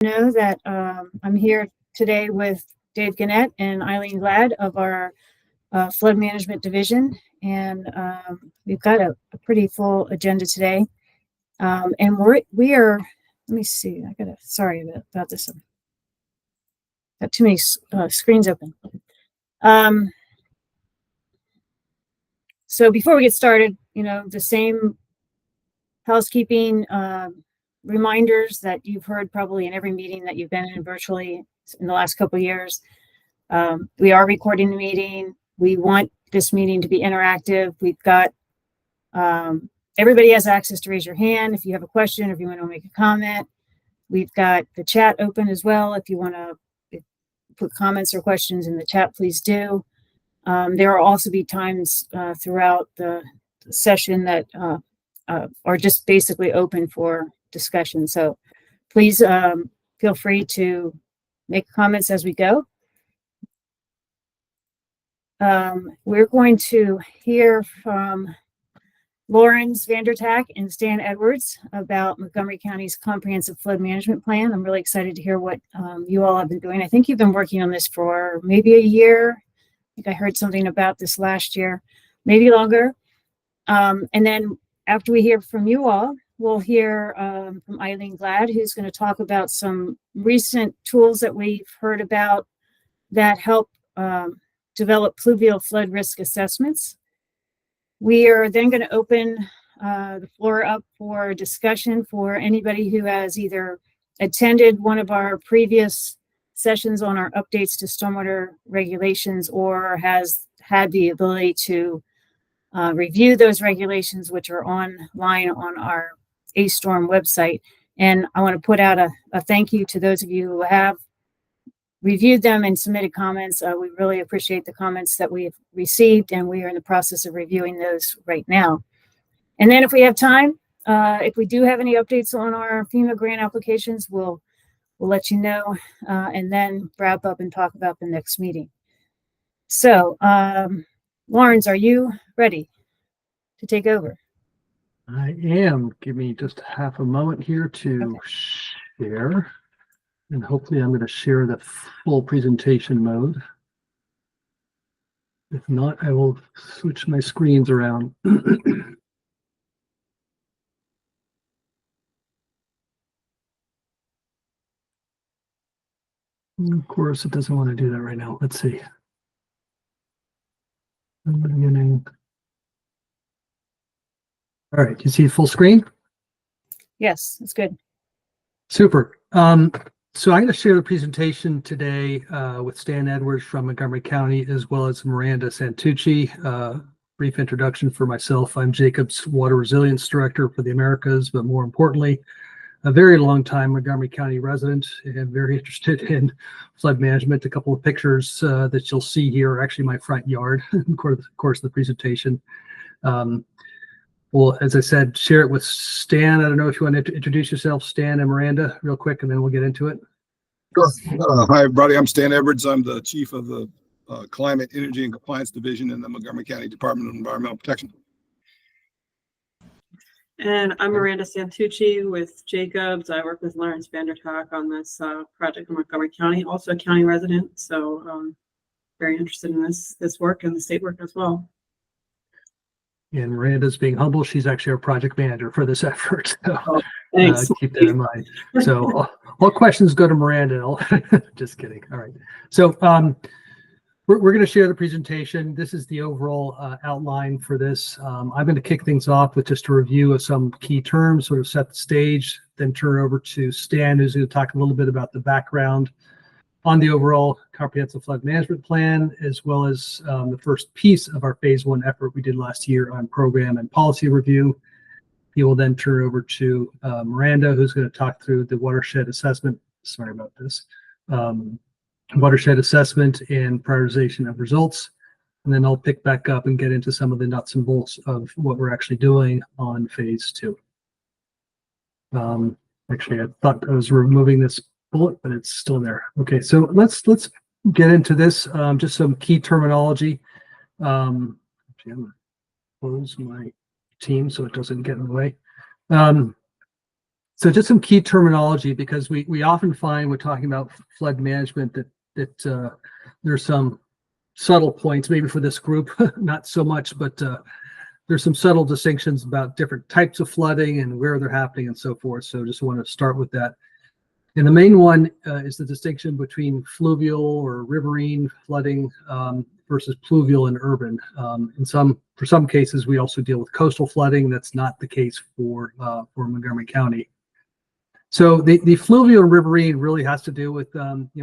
Know that I'm here today with Dave Gannett and Eileen Glad of our flood management division, and we've got a pretty full agenda today. And we are. Let me see. Sorry about this. I've got too many screens open. So before we get started, the same housekeeping reminders that you've heard probably in every meeting that you've been in virtually in the last couple of years. We are recording the meeting. We want this meeting to be interactive. We've got everybody has access to raise your hand if you have a question, if you want to make a comment. We've got the chat open as well. If you want to put comments or questions in the chat, please do. There will also be times throughout the session that are just basically open for discussion. So please feel free to make comments as we go. We're going to hear from Lawrence Vandertak and Stan Edwards about Montgomery County's comprehensive flood management plan. I'm really excited to hear what you all have been doing. I think you've been working on this for maybe a year. I think I heard something about this last year, maybe longer. And then after we hear from you all, we'll hear from Eileen Glad, who's going to talk about some recent tools that we've heard about that help develop pluvial flood risk assessments. We are then going to open the floor up for discussion for anybody who has either attended one of our previous sessions on our updates to stormwater regulations or has had the ability to review those regulations, which are online on our A-StoRM website. And I want to put out a thank you to those of you who have reviewed them and submitted comments. We really appreciate the comments that we've received, and we are in the process of reviewing those right now. And then if we have time, if we do have any updates on our FEMA grant applications, we'll let you know, and then wrap up and talk about the next meeting. So, Lawrence, are you ready to take over? I am. Give me just half a moment here to share. And hopefully I'm going to share the full presentation mode. If not, I will switch my screens around. Of course, it doesn't want to do that right now. Let's see. I'm beginning. All right, you see full screen? Yes, that's good. Super. So I'm going to share the presentation today with Stan Edwards from Montgomery County, as well as Miranda Santucci. Brief introduction for myself. I'm Jacob's Water Resilience Director for the Americas, but more importantly, a very long time Montgomery County resident and very interested in flood management. A couple of pictures that you'll see here are actually my front yard in the course of the presentation. Well, as I said, share it with Stan. I don't know if you want to introduce yourself, Stan and Miranda, real quick, and then we'll get into it. Sure. Hi, everybody. I'm Stan Edwards. I'm the chief of the Climate, Energy, and Compliance Division in the Montgomery County Department of Environmental Protection. And I'm Miranda Santucci with Jacobs. I work with Lawrence Vandertak on this project in Montgomery County, also a county resident. So very interested in this work and the state work as well. And Miranda's being humble. She's actually our project manager for this effort. So Thanks. Keep that in mind. So all questions go to Miranda. Just kidding. All right. So we're going to share the presentation. This is the overall outline for this. I'm going to kick things off with just a review of some key terms, sort of set the stage, then turn over to Stan, who's going to talk a little bit about the background on the overall comprehensive flood management plan, as well as the first piece of our phase 1 effort we did last year on program and policy review. He will then turn over to Miranda, who's going to talk through the watershed assessment. Sorry about this. Watershed assessment and prioritization of results. And then I'll pick back up and get into some of the nuts and bolts of what we're actually doing on phase 2. Actually, I thought I was removing this bullet, but it's still there. Okay, so let's get into this. Just some key terminology. Actually, I'm gonna close my team so it doesn't get in the way. So just some key terminology, because we often find when talking about flood management that there's some subtle points, maybe for this group, not so much, but there's some subtle distinctions about different types of flooding and where they're happening and so forth. So just want to start with that. And the main one is the distinction between fluvial or riverine flooding versus pluvial and urban. For some cases, we also deal with coastal flooding. That's not the case for Montgomery County. So the fluvial and riverine really has to do with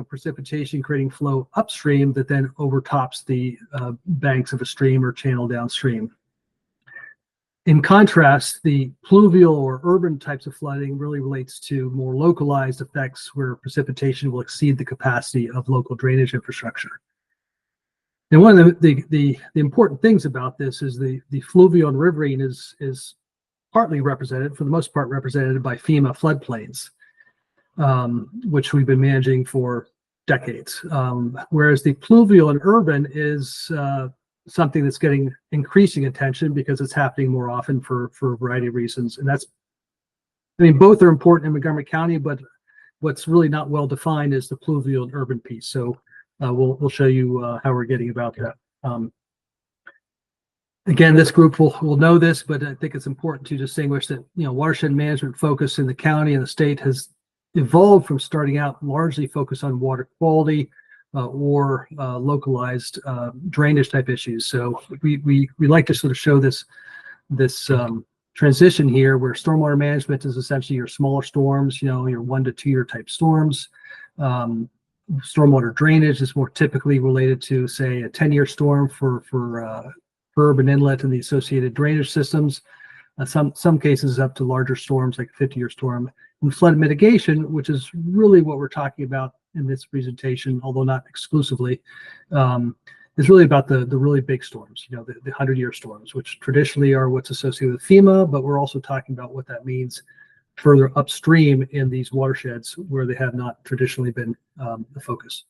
precipitation creating flow upstream that then overtops the banks of a stream or channel downstream. In contrast, the pluvial or urban types of flooding really relates to more localized effects where precipitation will exceed the capacity of local drainage infrastructure. And one of the important things about this is the fluvial and riverine is partly represented, for the most part, represented by FEMA floodplains, which we've been managing for decades. Whereas the pluvial and urban is something that's getting increasing attention because it's happening more often for a variety of reasons. And both are important in Montgomery County, but what's really not well defined is the pluvial and urban piece. So we'll show you how we're getting about that. Again, this group will know this, but I think it's important to distinguish that watershed management focus in the county and the state has evolved from starting out largely focused on water quality or localized drainage type issues. So we like to sort of show this transition here, where stormwater management is essentially your smaller storms, your 1 to 2 year type storms. Stormwater drainage is more typically related to, say, a 10-year storm for urban inlet and the associated drainage systems. Some cases up to larger storms like a 50-year storm. And flood mitigation, which is really what we're talking about in this presentation, although not exclusively, is really about the really big storms, the 100-year storms, which traditionally are what's associated with FEMA, but we're also talking about what that means further upstream in these watersheds where they have not traditionally been the focus.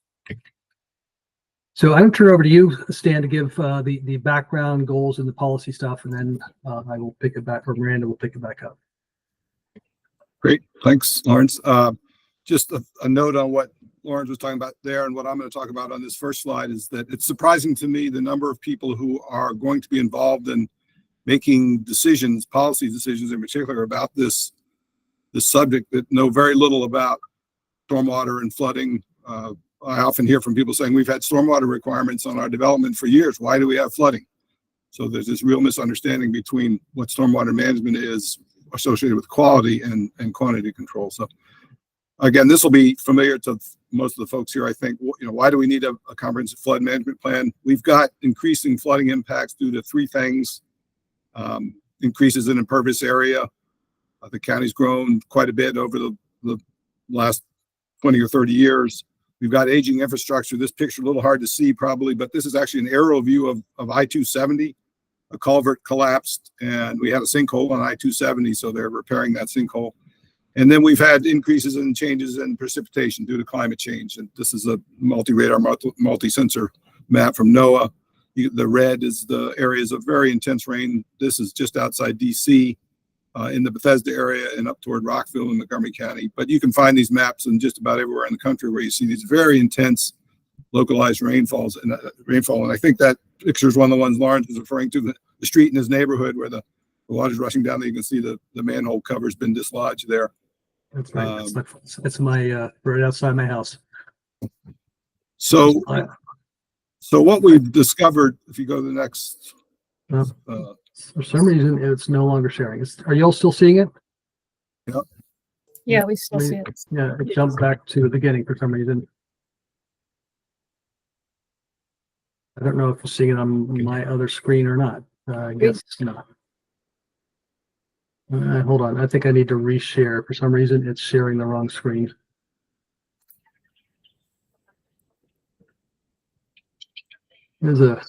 So I'm going to turn it over to you, Stan, to give the background, goals, and the policy stuff, and then I will pick it back, or Miranda will pick it back up. Great. Thanks, Lawrence. Just a note on what Lawrence was talking about there and what I'm going to talk about on this first slide is that it's surprising to me the number of people who are going to be involved in making decisions, policy decisions in particular, about this subject that know very little about stormwater and flooding. I often hear from people saying we've had stormwater requirements on our development for years. Why do we have flooding? So there's this real misunderstanding between what stormwater management is associated with quality and quantity control. So again, this will be familiar to most of the folks here, I think. Why do we need a comprehensive flood management plan? We've got increasing flooding impacts due to 3 things. Increases in impervious area. The county's grown quite a bit over the last 20 or 30 years. We've got aging infrastructure. This picture a little hard to see probably, but this is actually an aerial view of I-270. A culvert collapsed and we had a sinkhole on I-270, so they're repairing that sinkhole. And then we've had increases in changes in precipitation due to climate change. And this is a multi-radar, multi-sensor map from NOAA. The red is the areas of very intense rain. This is just outside DC in the Bethesda area and up toward Rockville in Montgomery County. But you can find these maps in just about everywhere in the country where you see these very intense localized rainfalls and rainfall. And I think that picture is one of the ones Lawrence is referring to, the street in his neighborhood where the water's rushing down there. You can see the manhole cover's been dislodged there. That's right. That's my right outside my house. So what we've discovered, if you go to the next. For some reason, it's no longer sharing. Are you all still seeing it? Yeah. Yeah, we still see it. Yeah, it jumped back to the beginning for some reason. I don't know if you're seeing it on my other screen or not. I guess not. Hold on. I think I need to reshare. For some reason, it's sharing the wrong screen. There's a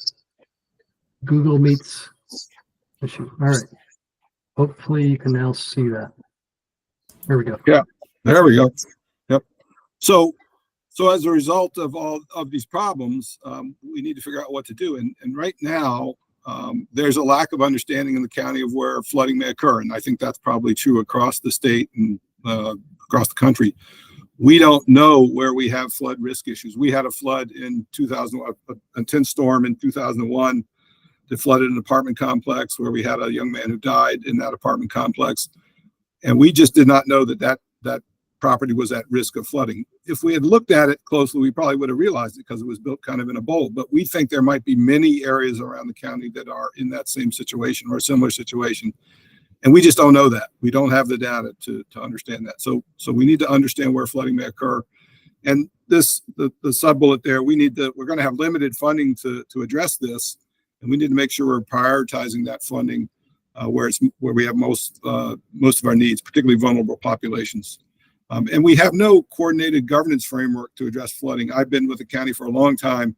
Google Meets issue. All right. Hopefully you can now see that. There we go. Yeah, there we go. Yep. So as a result of all of these problems, we need to figure out what to do. And right now, there's a lack of understanding in the county of where flooding may occur. And I think that's probably true across the state and across the country. We don't know where we have flood risk issues. We had a flood in 2000, an intense storm in 2001 that flooded an apartment complex where we had a young man who died in that apartment complex. And we just did not know that property was at risk of flooding. If we had looked at it closely, we probably would have realized it because it was built kind of in a bowl. But we think there might be many areas around the county that are in that same situation or a similar situation. And we just don't know that. We don't have the data to understand that. So we need to understand where flooding may occur. And the sub-bullet there, we're going to have limited funding to address this. And we need to make sure we're prioritizing that funding where we have most of our needs, particularly vulnerable populations. And we have no coordinated governance framework to address flooding. I've been with the county for a long time,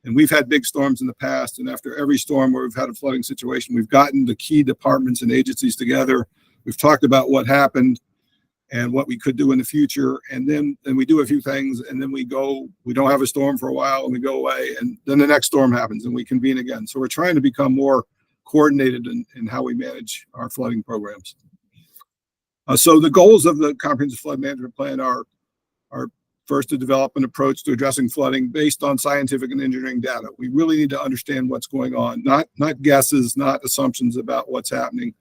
and we've had big storms in the past. And after every storm where we've had a flooding situation, we've gotten the key departments and agencies together. We've talked about what happened and what we could do in the future. And then we do a few things, and then we don't have a storm for a while, and we go away. And then the next storm happens, and we convene again. So we're trying to become more coordinated in how we manage our flooding programs. So the goals of the Comprehensive Flood Management Plan are first to develop an approach to addressing flooding based on scientific and engineering data. We really need to understand what's going on, not guesses, not assumptions about what's happening.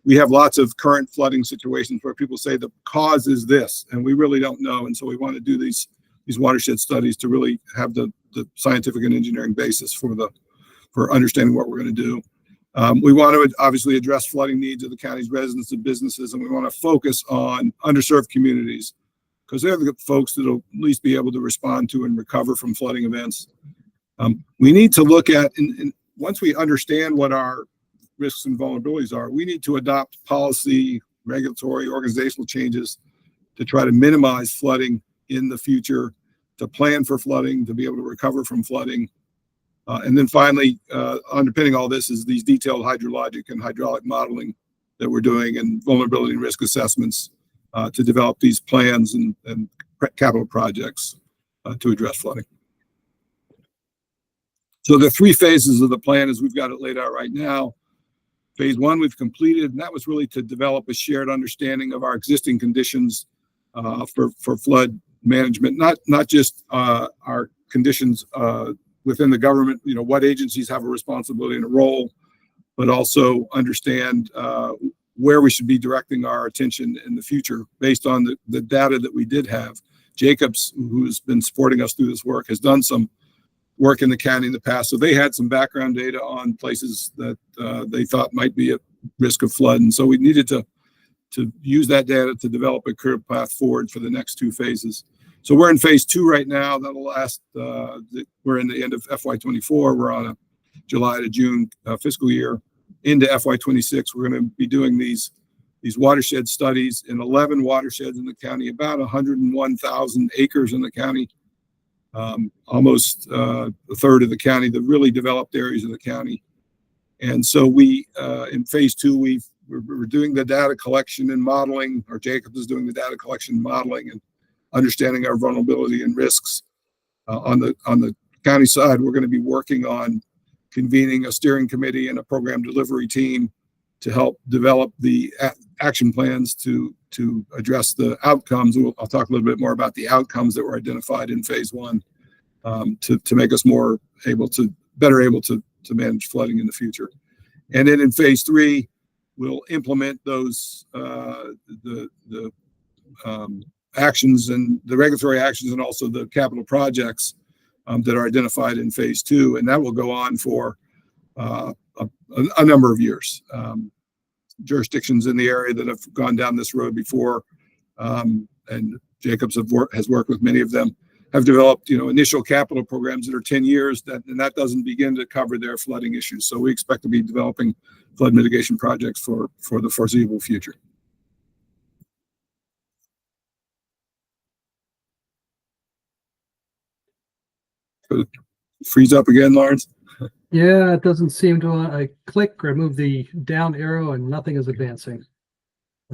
We have lots of current flooding situations where people say the cause is this, and we really don't know. And so we want to do these watershed studies to really have the scientific and engineering basis for understanding what we're going to do. We want to obviously address flooding needs of the county's residents and businesses, and we want to focus on underserved communities because they're the folks that will at least be able to respond to and recover from flooding events. We need to look at, and once we understand what our risks and vulnerabilities are, we need to adopt policy, regulatory, organizational changes to try to minimize flooding in the future, to plan for flooding, to be able to recover from flooding. And then finally, underpinning all this is these detailed hydrologic and hydraulic modeling that we're doing and vulnerability and risk assessments to develop these plans and capital projects to address flooding. So the three phases of the plan as we've got it laid out right now. Phase one we've completed, and that was really to develop a shared understanding of our existing conditions for flood management, not just our conditions within the government, what agencies have a responsibility and a role, but also understand where we should be directing our attention in the future based on the data that we did have. Jacobs, who's been supporting us through this work, has done some work in the county in the past. So they had some background data on places that they thought might be at risk of flood. And so we needed to use that data to develop a clear path forward for the next two phases. So we're in phase two right now. That'll last, we're in the end of FY24. We're on a July to June fiscal year. Into FY26, we're going to be doing these watershed studies in 11 watersheds in the county, about 101,000 acres in the county, almost a third of the county, the really developed areas of the county. And so we, in phase two, we're doing the data collection and modeling, or Jacobs is doing the data collection and modeling and understanding our vulnerability and risks. On the county side, we're going to be working on convening a steering committee and a program delivery team to help develop the action plans to address the outcomes. I'll talk a little bit more about the outcomes that were identified in phase one to make us better able to manage flooding in the future. And then in phase three, we'll implement those the actions and the regulatory actions and also the capital projects that are identified in phase two, and that will go on for a number of years. Jurisdictions in the area that have gone down this road before, and Jacobs has worked with many of them, have developed initial capital programs that are 10 years, and that doesn't begin to cover their flooding issues. So we expect to be developing flood mitigation projects for the foreseeable future. Freeze up again, Lawrence? Yeah, it doesn't seem to. I click or move the down arrow and nothing is advancing.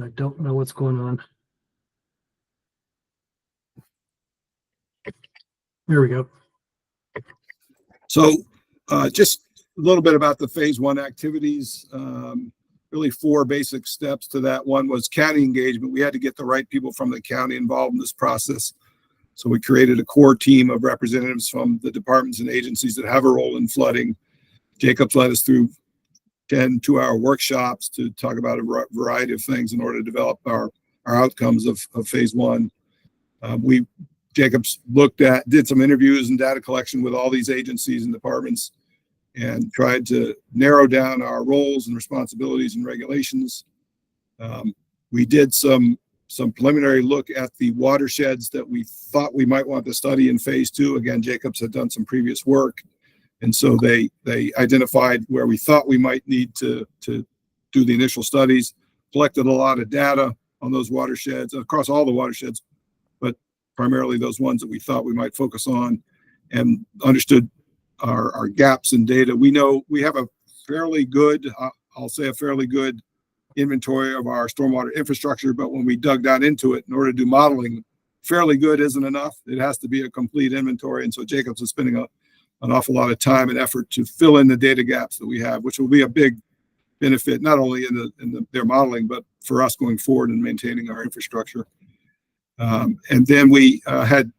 I don't know what's going on. There we go. So just a little bit about the phase one activities. really 4 basic steps to that. One was county engagement. We had to get the right people from the county involved in this process. So we created a core team of representatives from the departments and agencies that have a role in flooding. Jacobs led us through 10 2-hour workshops to talk about a variety of things in order to develop our outcomes of phase 1. Jacobs did some interviews and data collection with all these agencies and departments and tried to narrow down our roles and responsibilities and regulations. We did some preliminary look at the watersheds that we thought we might want to study in phase 2. Again, Jacobs had done some previous work, and so they identified where we thought we might need to do the initial studies, collected a lot of data on those watersheds, across all the watersheds, but primarily those ones that we thought we might focus on, and understood our gaps in data. We know we have a fairly good, I'll say a fairly good inventory of our stormwater infrastructure, but when we dug down into it in order to do modeling, fairly good isn't enough. It has to be a complete inventory. And so Jacobs is spending an awful lot of time and effort to fill in the data gaps that we have, which will be a big benefit, not only in their modeling, but for us going forward and maintaining our infrastructure. And then we had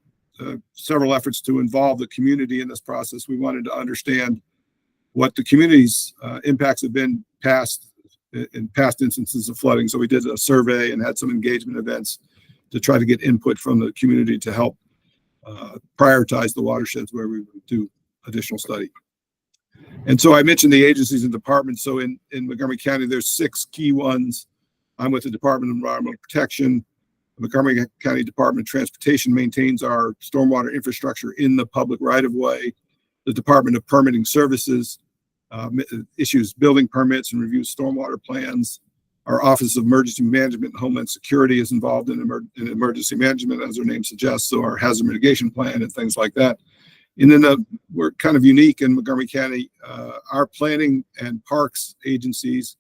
several efforts to involve the community in this process. We wanted to understand what the community's impacts have been in past instances of flooding. So we did a survey and had some engagement events to try to get input from the community to help prioritize the watersheds where we would do additional study. And so I mentioned the agencies and departments. So in Montgomery County, there's 6 key ones. I'm with the Department of Environmental Protection. The Montgomery County Department of Transportation maintains our stormwater infrastructure in the public right-of-way. The Department of Permitting Services issues building permits and reviews stormwater plans. Our Office of Emergency Management and Homeland Security is involved in emergency management, as their name suggests, so our hazard mitigation plan and things like that. And then we're kind of unique in Montgomery County. Our planning and parks agencies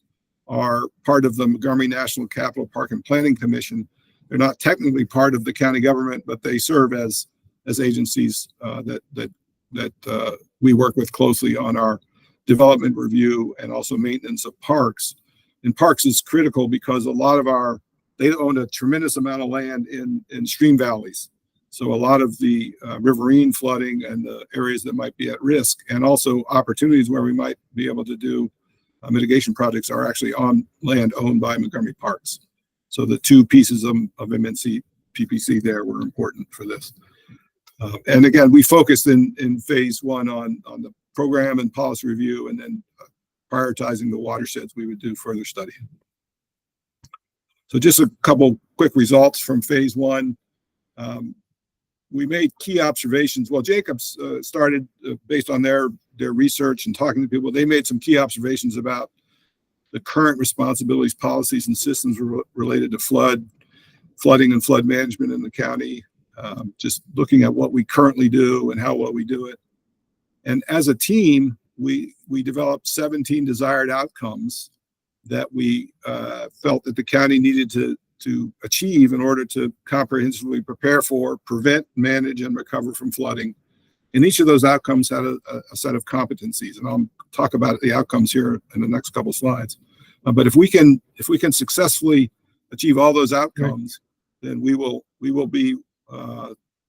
are part of the Montgomery National Capital Park and Planning Commission. They're not technically part of the county government, but they serve as agencies that we work with closely on our development review and also maintenance of parks. And parks is critical because they own a tremendous amount of land in stream valleys. So a lot of the riverine flooding and the areas that might be at risk, and also opportunities where we might be able to do mitigation projects, are actually on land owned by Montgomery Parks. So the 2 pieces of MNC PPC there were important for this. And again, we focused in phase 1 on the program and policy review, and then prioritizing the watersheds we would do further study. So just a couple quick results from phase 1. We made key observations. Well, Jacobs started based on their research and talking to people. They made some key observations about the current responsibilities, policies, and systems related to flooding and flood management in the county. Just looking at what we currently do and how well we do it. And as a team, we developed 17 desired outcomes that we felt that the county needed to achieve in order to comprehensively prepare for, prevent, manage, and recover from flooding. And each of those outcomes had a set of competencies, and I'll talk about the outcomes here in the next couple slides. But if we can successfully achieve all those outcomes, then we will be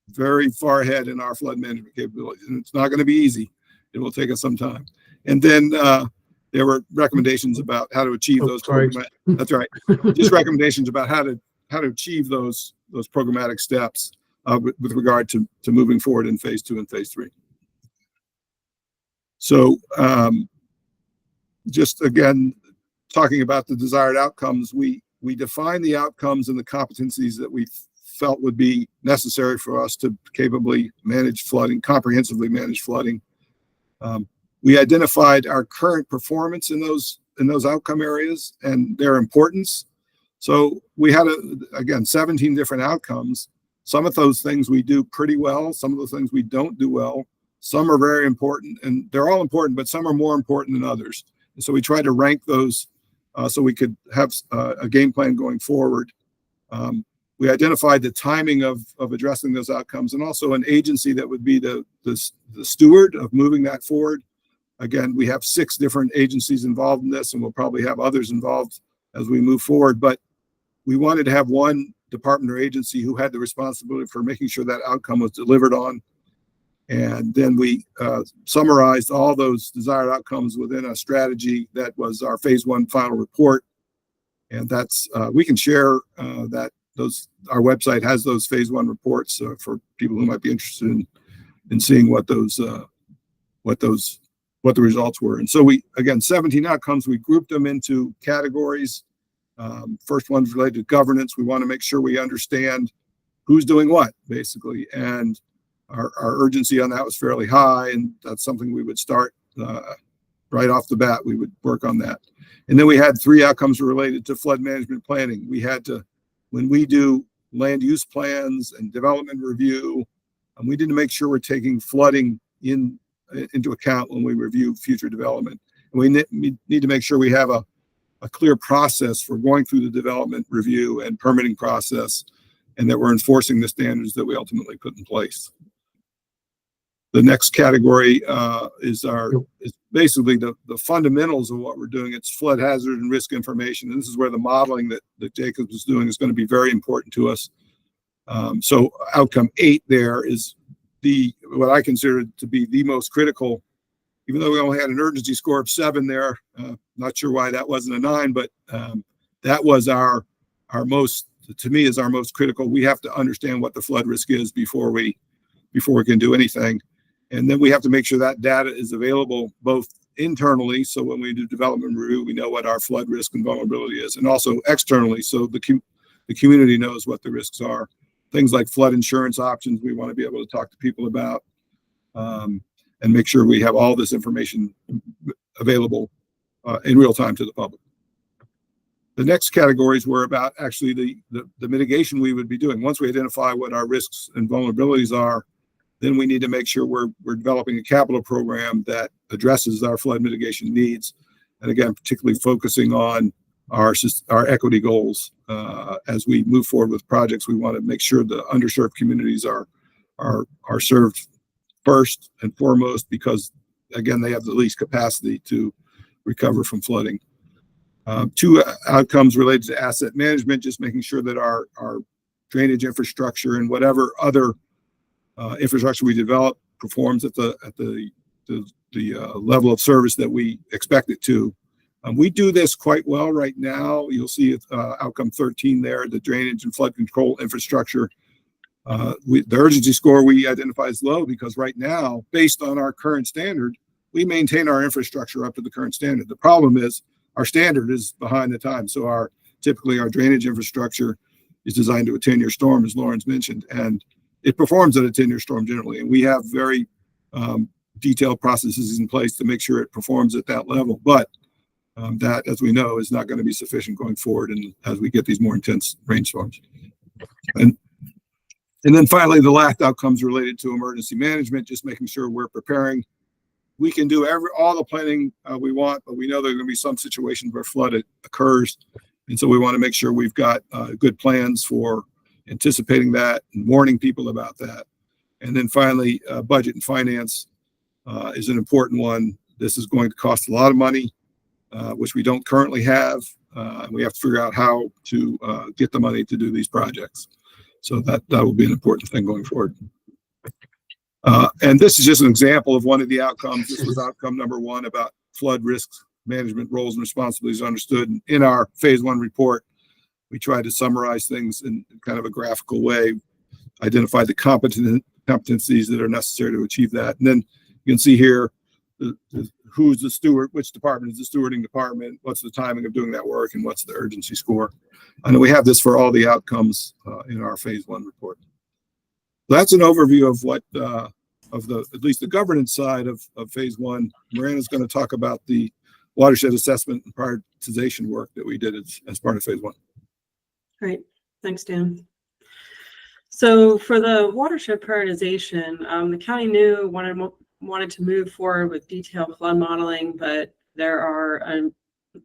very far ahead in our flood management capabilities. And it's not going to be easy. It will take us some time. And then there were recommendations about how to achieve those. That's right. Just recommendations about how to achieve those programmatic steps with regard to moving forward in phase 2 and phase 3. So just again, talking about the desired outcomes, we define the outcomes and the competencies that we felt would be necessary for us to capably manage flooding, comprehensively manage flooding. We identified our current performance in those outcome areas and their importance. So we had, again, 17 different outcomes. Some of those things we do pretty well. Some of those things we don't do well. Some are very important, and they're all important, but some are more important than others. And so we tried to rank those so we could have a game plan going forward. We identified the timing of addressing those outcomes, and also an agency that would be the steward of moving that forward. Again, we have 6 different agencies involved in this, and we'll probably have others involved as we move forward. But we wanted to have one department or agency who had the responsibility for making sure that outcome was delivered on. And then we summarized all those desired outcomes within a strategy that was our phase 1 final report. And that's we can share that our website has those phase 1 reports for people who might be interested in seeing what the results were. And so we, again, 17 outcomes, we grouped them into categories. First one's related to governance. We want to make sure we understand who's doing what, basically. And our urgency on that was fairly high, and that's something we would start right off the bat. We would work on that. And then we had 3 outcomes related to flood management planning. We had to, when we do land use plans and development review, we need to make sure we're taking flooding into account when we review future development. And we need to make sure we have a clear process for going through the development review and permitting process, and that we're enforcing the standards that we ultimately put in place. The next category is basically the fundamentals of what we're doing. It's flood hazard and risk information. And this is where the modeling that Jacob was doing is going to be very important to us. So outcome 8 there is what I consider to be the most critical, even though we only had an urgency score of 7 there. Not sure why that wasn't a 9, but that was our most, to me, is our most critical. We have to understand what the flood risk is before we can do anything. And then we have to make sure that data is available both internally, so when we do development review, we know what our flood risk and vulnerability is, and also externally, so the community knows what the risks are. Things like flood insurance options, we want to be able to talk to people about, and make sure we have all this information available in real time to the public. The next categories were about actually the mitigation we would be doing. Once we identify what our risks and vulnerabilities are, then we need to make sure we're developing a capital program that addresses our flood mitigation needs. And again, particularly focusing on our equity goals. As we move forward with projects, we want to make sure the underserved communities are served first and foremost, because again, they have the least capacity to recover from flooding. 2 outcomes related to asset management, just making sure that our drainage infrastructure and whatever other infrastructure we develop performs at the level of service that we expect it to. We do this quite well right now. You'll see outcome 13 there, the drainage and flood control infrastructure. The urgency score we identify as low because right now, based on our current standard, we maintain our infrastructure up to the current standard. The problem is our standard is behind the time. So typically our drainage infrastructure is designed to a 10-year storm, as Lawrence mentioned, and it performs at a 10-year storm generally. And we have very detailed processes in place to make sure it performs at that level. But that, as we know, is not going to be sufficient going forward, and as we get these more intense rainstorms. And then finally, the last outcomes related to emergency management, just making sure we're preparing. We can do all the planning we want, but we know there are going to be some situations where flood occurs. And so we want to make sure we've got good plans for anticipating that and warning people about that. And then finally, budget and finance is an important one. This is going to cost a lot of money, which we don't currently have. And we have to figure out how to get the money to do these projects. So that will be an important thing going forward. And this is just an example of one of the outcomes. This was outcome number 1 about flood risk management roles and responsibilities understood. In our phase 1 report, we tried to summarize things in kind of a graphical way, identify the competencies that are necessary to achieve that. And then you can see here who's the steward, which department is the stewarding department, what's the timing of doing that work, and what's the urgency score. And we have this for all the outcomes in our phase 1 report. That's an overview of what at least the governance side of phase 1. Miranda's going to talk about the watershed assessment and prioritization work that we did as part of phase 1. Great, thanks, Dan. So for the watershed prioritization, the county wanted to move forward with detailed flood modeling, but there are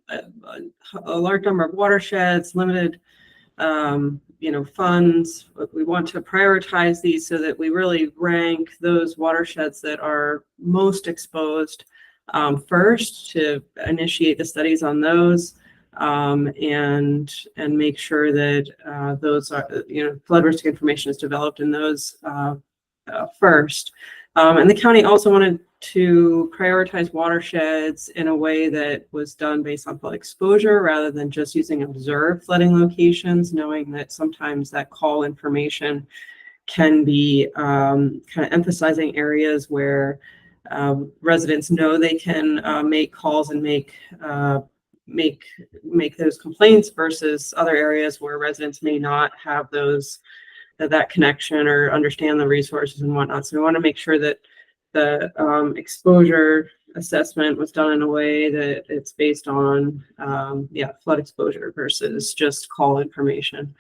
a large number of watersheds, limited funds. We want to prioritize these so that we really rank those watersheds that are most exposed first to initiate the studies on those, and make sure that those are, flood risk information is developed in those first. And the county also wanted to prioritize watersheds in a way that was done based on flood exposure rather than just using observed flooding locations, knowing that sometimes that call information can be kind of emphasizing areas where residents know they can make calls and make those complaints versus other areas where residents may not have that connection or understand the resources and whatnot. So we want to make sure that the exposure assessment was done in a way that it's based on flood exposure versus just call information.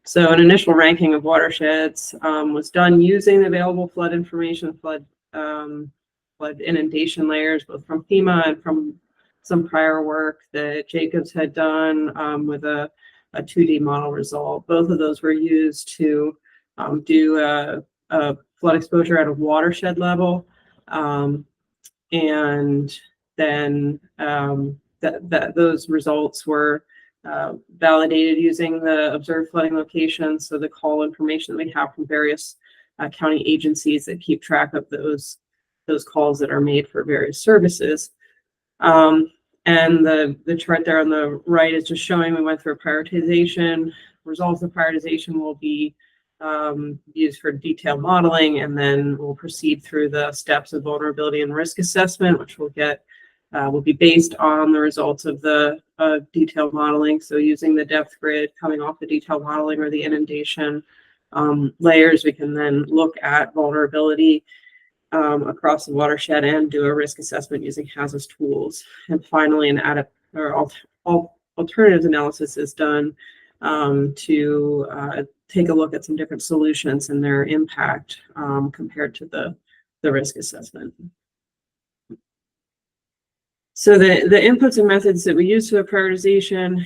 So an initial ranking of watersheds was done using the available flood information, flood inundation layers, both from FEMA and from some prior work that Jacobs had done with a 2D model result. Both of those were used to do a flood exposure at a watershed level. And then those results were validated using the observed flooding locations. So the call information that we have from various county agencies that keep track of those calls that are made for various services. And the chart there on the right is just showing we went through a prioritization. Results of prioritization will be used for detailed modeling, and then we'll proceed through the steps of vulnerability and risk assessment, which will be based on the results of the detailed modeling. So using the depth grid coming off the detailed modeling or the inundation layers, we can then look at vulnerability across the watershed and do a risk assessment using HAZAS tools. And finally, an alternatives analysis is done to take a look at some different solutions and their impact compared to the risk assessment. So the inputs and methods that we use for the prioritization,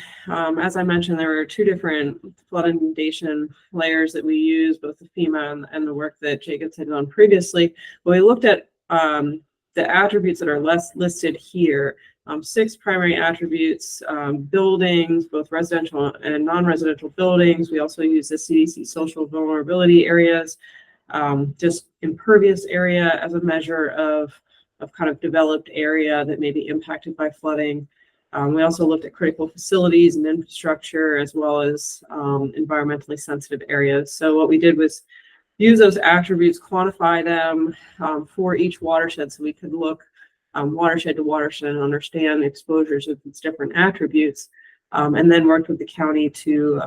as I mentioned, there were two different flood inundation layers that we use, both the FEMA and the work that Jacobs had done previously. But we looked at the attributes that are listed here. 6 primary attributes, buildings, both residential and non-residential buildings. We also use the CDC social vulnerability areas, just impervious area as a measure of kind of developed area that may be impacted by flooding. We also looked at critical facilities and infrastructure, as well as environmentally sensitive areas. So what we did was use those attributes, quantify them for each watershed, so we could look watershed to watershed and understand the exposures of its different attributes, and then worked with the county to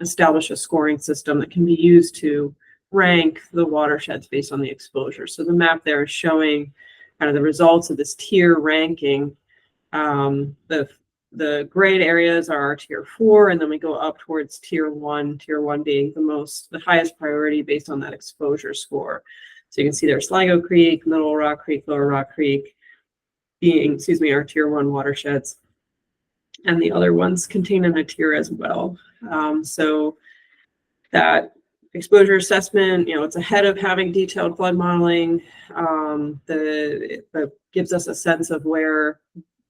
establish a scoring system that can be used to rank the watersheds based on the exposure. So the map there is showing kind of the results of this tier ranking. The grayed areas are our tier 4, and then we go up towards tier 1 being the highest priority based on that exposure score. So you can see there's Sligo Creek, Middle Rock Creek, Lower Rock Creek being, our tier 1 watersheds, and the other ones contained in a tier as well. So that exposure assessment, it's ahead of having detailed flood modeling. That gives us a sense of where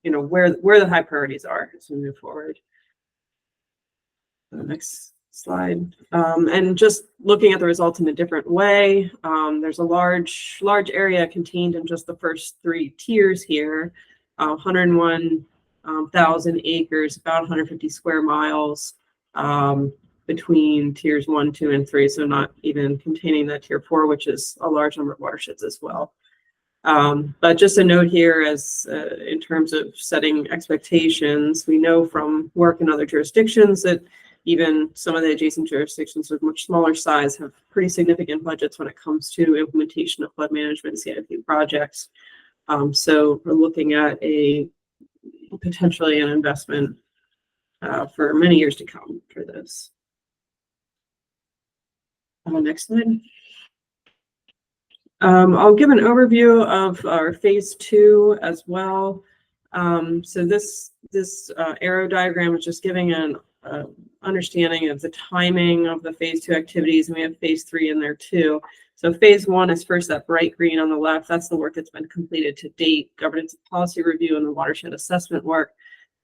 the high priorities are as we move forward. The next slide. And just looking at the results in a different way, there's a large area contained in just the first 3 tiers here, 101,000 acres, about 150 square miles between tiers 1, 2, and 3. So not even containing that tier 4, which is a large number of watersheds as well. But just a note here, as in terms of setting expectations, we know from work in other jurisdictions that even some of the adjacent jurisdictions with much smaller size have pretty significant budgets when it comes to implementation of flood management CIP projects. So we're looking at potentially an investment for many years to come for this. Next slide. I'll give an overview of our phase 2 as well. So this arrow diagram is just giving an understanding of the timing of the phase 2 activities, and we have phase 3 in there too. So phase one is first that bright green on the left. That's the work that's been completed to date, governance and policy review and the watershed assessment work.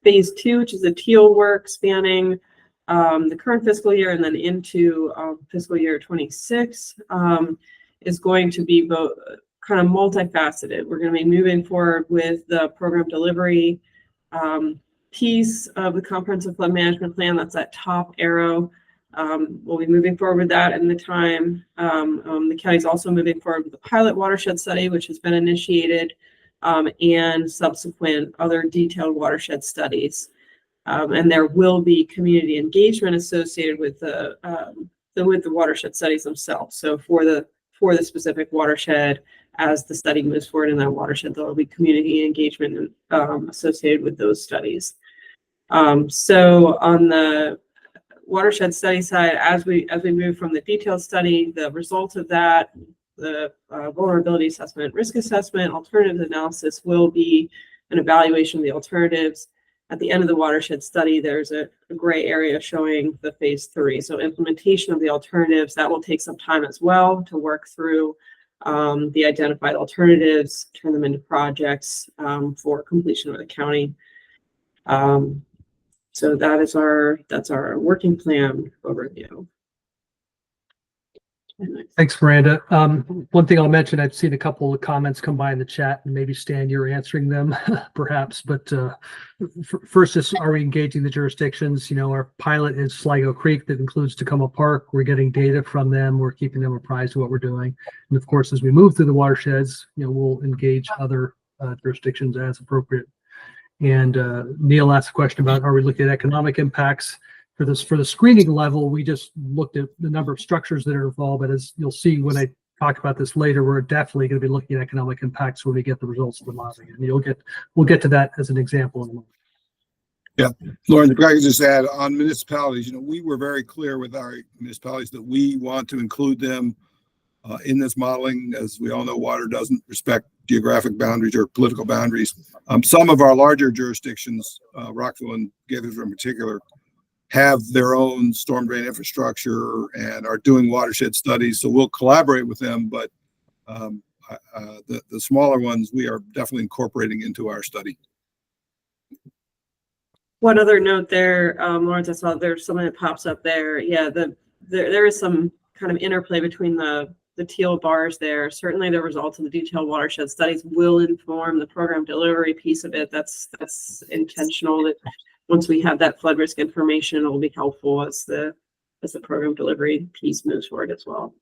Phase two, which is the teal work spanning the current fiscal year and then into fiscal year 26, is going to be both kind of multifaceted. We're going to be moving forward with the program delivery piece of the comprehensive flood management plan. That's that top arrow. We'll be moving forward with that in the time. The county is also moving forward with the pilot watershed study, which has been initiated, and subsequent other detailed watershed studies. And there will be community engagement associated with the watershed studies themselves. So for the specific watershed, as the study moves forward in that watershed, there will be community engagement associated with those studies. So on the watershed study side, as we move from the detailed study, the results of that, the vulnerability assessment, risk assessment, alternatives analysis will be an evaluation of the alternatives. At the end of the watershed study, there's a gray area showing the phase three. So implementation of the alternatives, that will take some time as well to work through the identified alternatives, turn them into projects for completion with the county. So that's our working plan overview. Thanks, Miranda. One thing I'll mention, I've seen a couple of comments come by in the chat, and maybe Stan, you're answering them perhaps, but first is, are we engaging the jurisdictions? Our pilot is Sligo Creek, that includes Tacoma Park. We're getting data from them. We're keeping them apprised of what we're doing. And of course, as we move through the watersheds, we'll engage other jurisdictions as appropriate. And Neil asked a question about, are we looking at economic impacts? For the screening level, we just looked at the number of structures that are involved, but as you'll see when I talk about this later, we're definitely going to be looking at economic impacts when we get the results of the modeling, and we'll get to that as an example in a moment. Yeah, Lauren, if I could just add on municipalities, we were very clear with our municipalities that we want to include them in this modeling. As we all know, water doesn't respect geographic boundaries or political boundaries. Some of our larger jurisdictions, Rockville and Gaithersburg in particular, have their own storm drain infrastructure and are doing watershed studies. So we'll collaborate with them, but the smaller ones we are definitely incorporating into our study. One other note there, Lawrence, I saw there's something that pops up there. Yeah, there is some kind of interplay between the teal bars there. Certainly the results of the detailed watershed studies will inform the program delivery piece of it. That's intentional. That once we have that flood risk information, it will be helpful as the program delivery piece moves forward as well.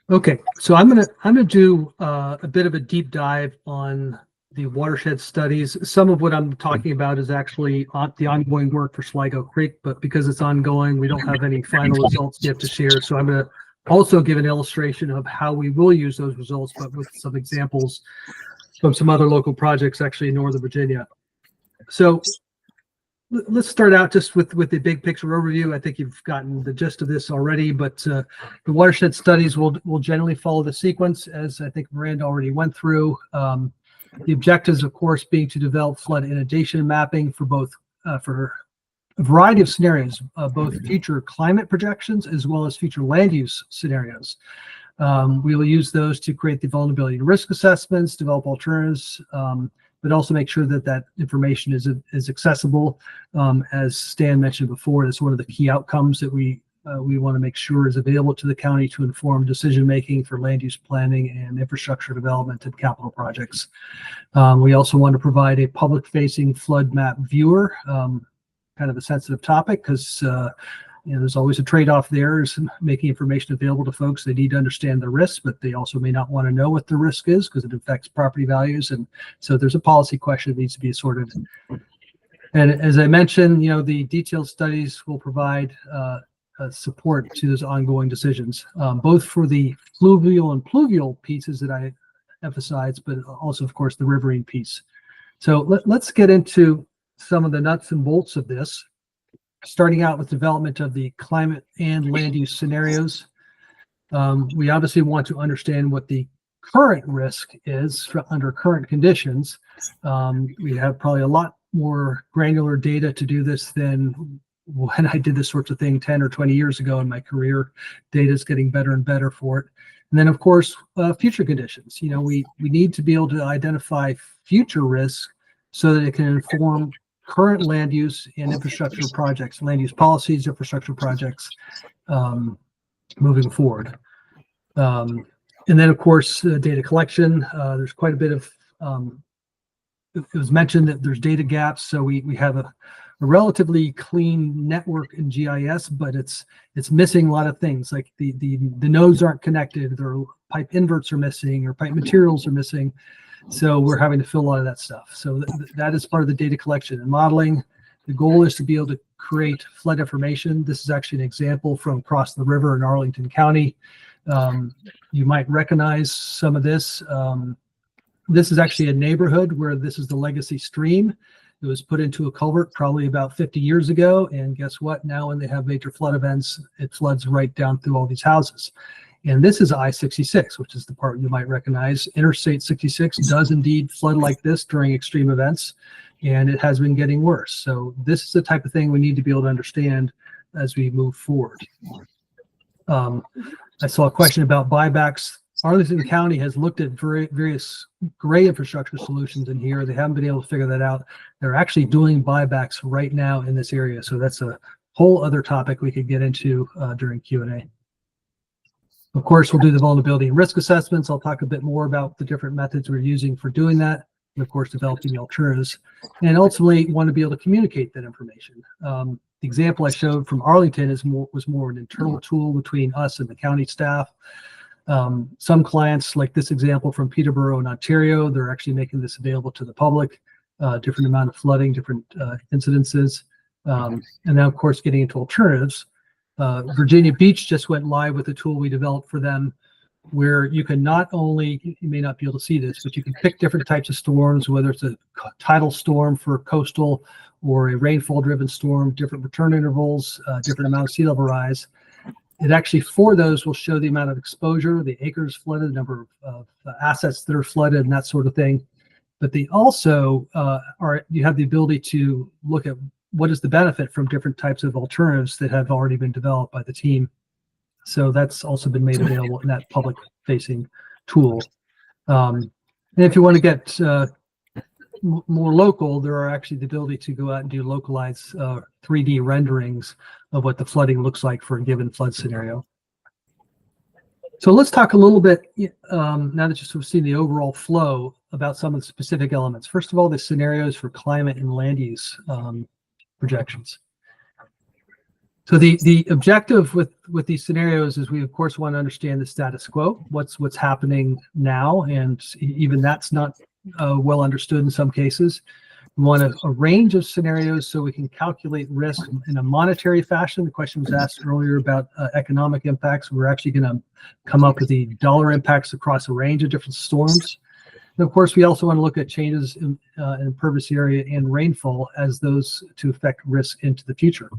Okay, so I'm gonna do a bit of a deep dive on the watershed studies. Some of what I'm talking about is actually the ongoing work for Sligo Creek, but because it's ongoing, we don't have any final results yet to share. So I'm going to also give an illustration of how we will use those results, but with some examples from some other local projects actually in Northern Virginia. So let's start out just with the big picture overview. I think you've gotten the gist of this already, but the watershed studies will generally follow the sequence, as I think Miranda already went through. The objectives, of course, being to develop flood inundation mapping for both for a variety of scenarios, both future climate projections as well as future land use scenarios. We will use those to create the vulnerability and risk assessments, develop alternatives, but also make sure that that information is accessible. As Stan mentioned before, that's one of the key outcomes that we want to make sure is available to the county to inform decision-making for land use planning and infrastructure development and capital projects. We also want to provide a public-facing flood map viewer, kind of a sensitive topic because there's always a trade-off there, is making information available to folks. They need to understand the risk, but they also may not want to know what the risk is because it affects property values. And so there's a policy question that needs to be sorted. And as I mentioned, the detailed studies will provide support to those ongoing decisions, both for the fluvial and pluvial pieces that I emphasized, but also, of course, the riverine piece. So let's get into some of the nuts and bolts of this, starting out with development of the climate and land use scenarios. We obviously want to understand what the current risk is under current conditions. We have probably a lot more granular data to do this than when I did this sort of thing 10 or 20 years ago in my career. Data is getting better and better for it. And then, of course, future conditions. You know, we need to be able to identify future risks so that it can inform current land use and infrastructure projects, land use policies, infrastructure projects moving forward. And then, of course, data collection. There's quite a bit of, it was mentioned that there's data gaps. So we have a relatively clean network in GIS, but it's missing a lot of things, like the nodes aren't connected, their pipe inverts are missing, or pipe materials are missing. So we're having to fill a lot of that stuff. So that is part of the data collection and modeling. The goal is to be able to create flood information. This is actually an example from across the river in Arlington County. You might recognize some of this. This is actually a neighborhood where this is the legacy stream. It was put into a culvert probably about 50 years ago. And guess what? Now when they have major flood events, it floods right down through all these houses. And this is I-66, which is the part you might recognize. Interstate 66 does indeed flood like this during extreme events, and it has been getting worse. So this is the type of thing we need to be able to understand as we move forward. I saw a question about buybacks. Arlington County has looked at various gray infrastructure solutions in here. They haven't been able to figure that out. They're actually doing buybacks right now in this area. So that's a whole other topic we could get into during Q&A. Of course, we'll do the vulnerability and risk assessments. I'll talk a bit more about the different methods we're using for doing that. And of course, developing the alternatives. And ultimately, want to be able to communicate that information. The example I showed from Arlington was more an internal tool between us and the county staff. Some clients, like this example from Peterborough in Ontario, they're actually making this available to the public, different amount of flooding, different incidences. And now, of course, getting into alternatives. Virginia Beach just went live with a tool we developed for them, where you can not only, you may not be able to see this, but you can pick different types of storms, whether it's a tidal storm for coastal or a rainfall driven storm, different return intervals, different amount of sea level rise. It actually, for those, will show the amount of exposure, the acres flooded, the number of assets that are flooded, and that sort of thing. But they also you have the ability to look at what is the benefit from different types of alternatives that have already been developed by the team. So that's also been made available in that public-facing tool. And if you want to get more local, there are actually the ability to go out and do localized 3D renderings of what the flooding looks like for a given flood scenario. So let's talk a little bit, now that you've sort of seen the overall flow, about some of the specific elements. First of all, the scenarios for climate and land use projections. So the objective with these scenarios is we, of course, want to understand the status quo, what's happening now, and even that's not well understood in some cases. We want a range of scenarios so we can calculate risk in a monetary fashion. The question was asked earlier about economic impacts. We're actually going to come up with the dollar impacts across a range of different storms. And of course, we also want to look at changes in impervious area and rainfall as those to affect risk into the future.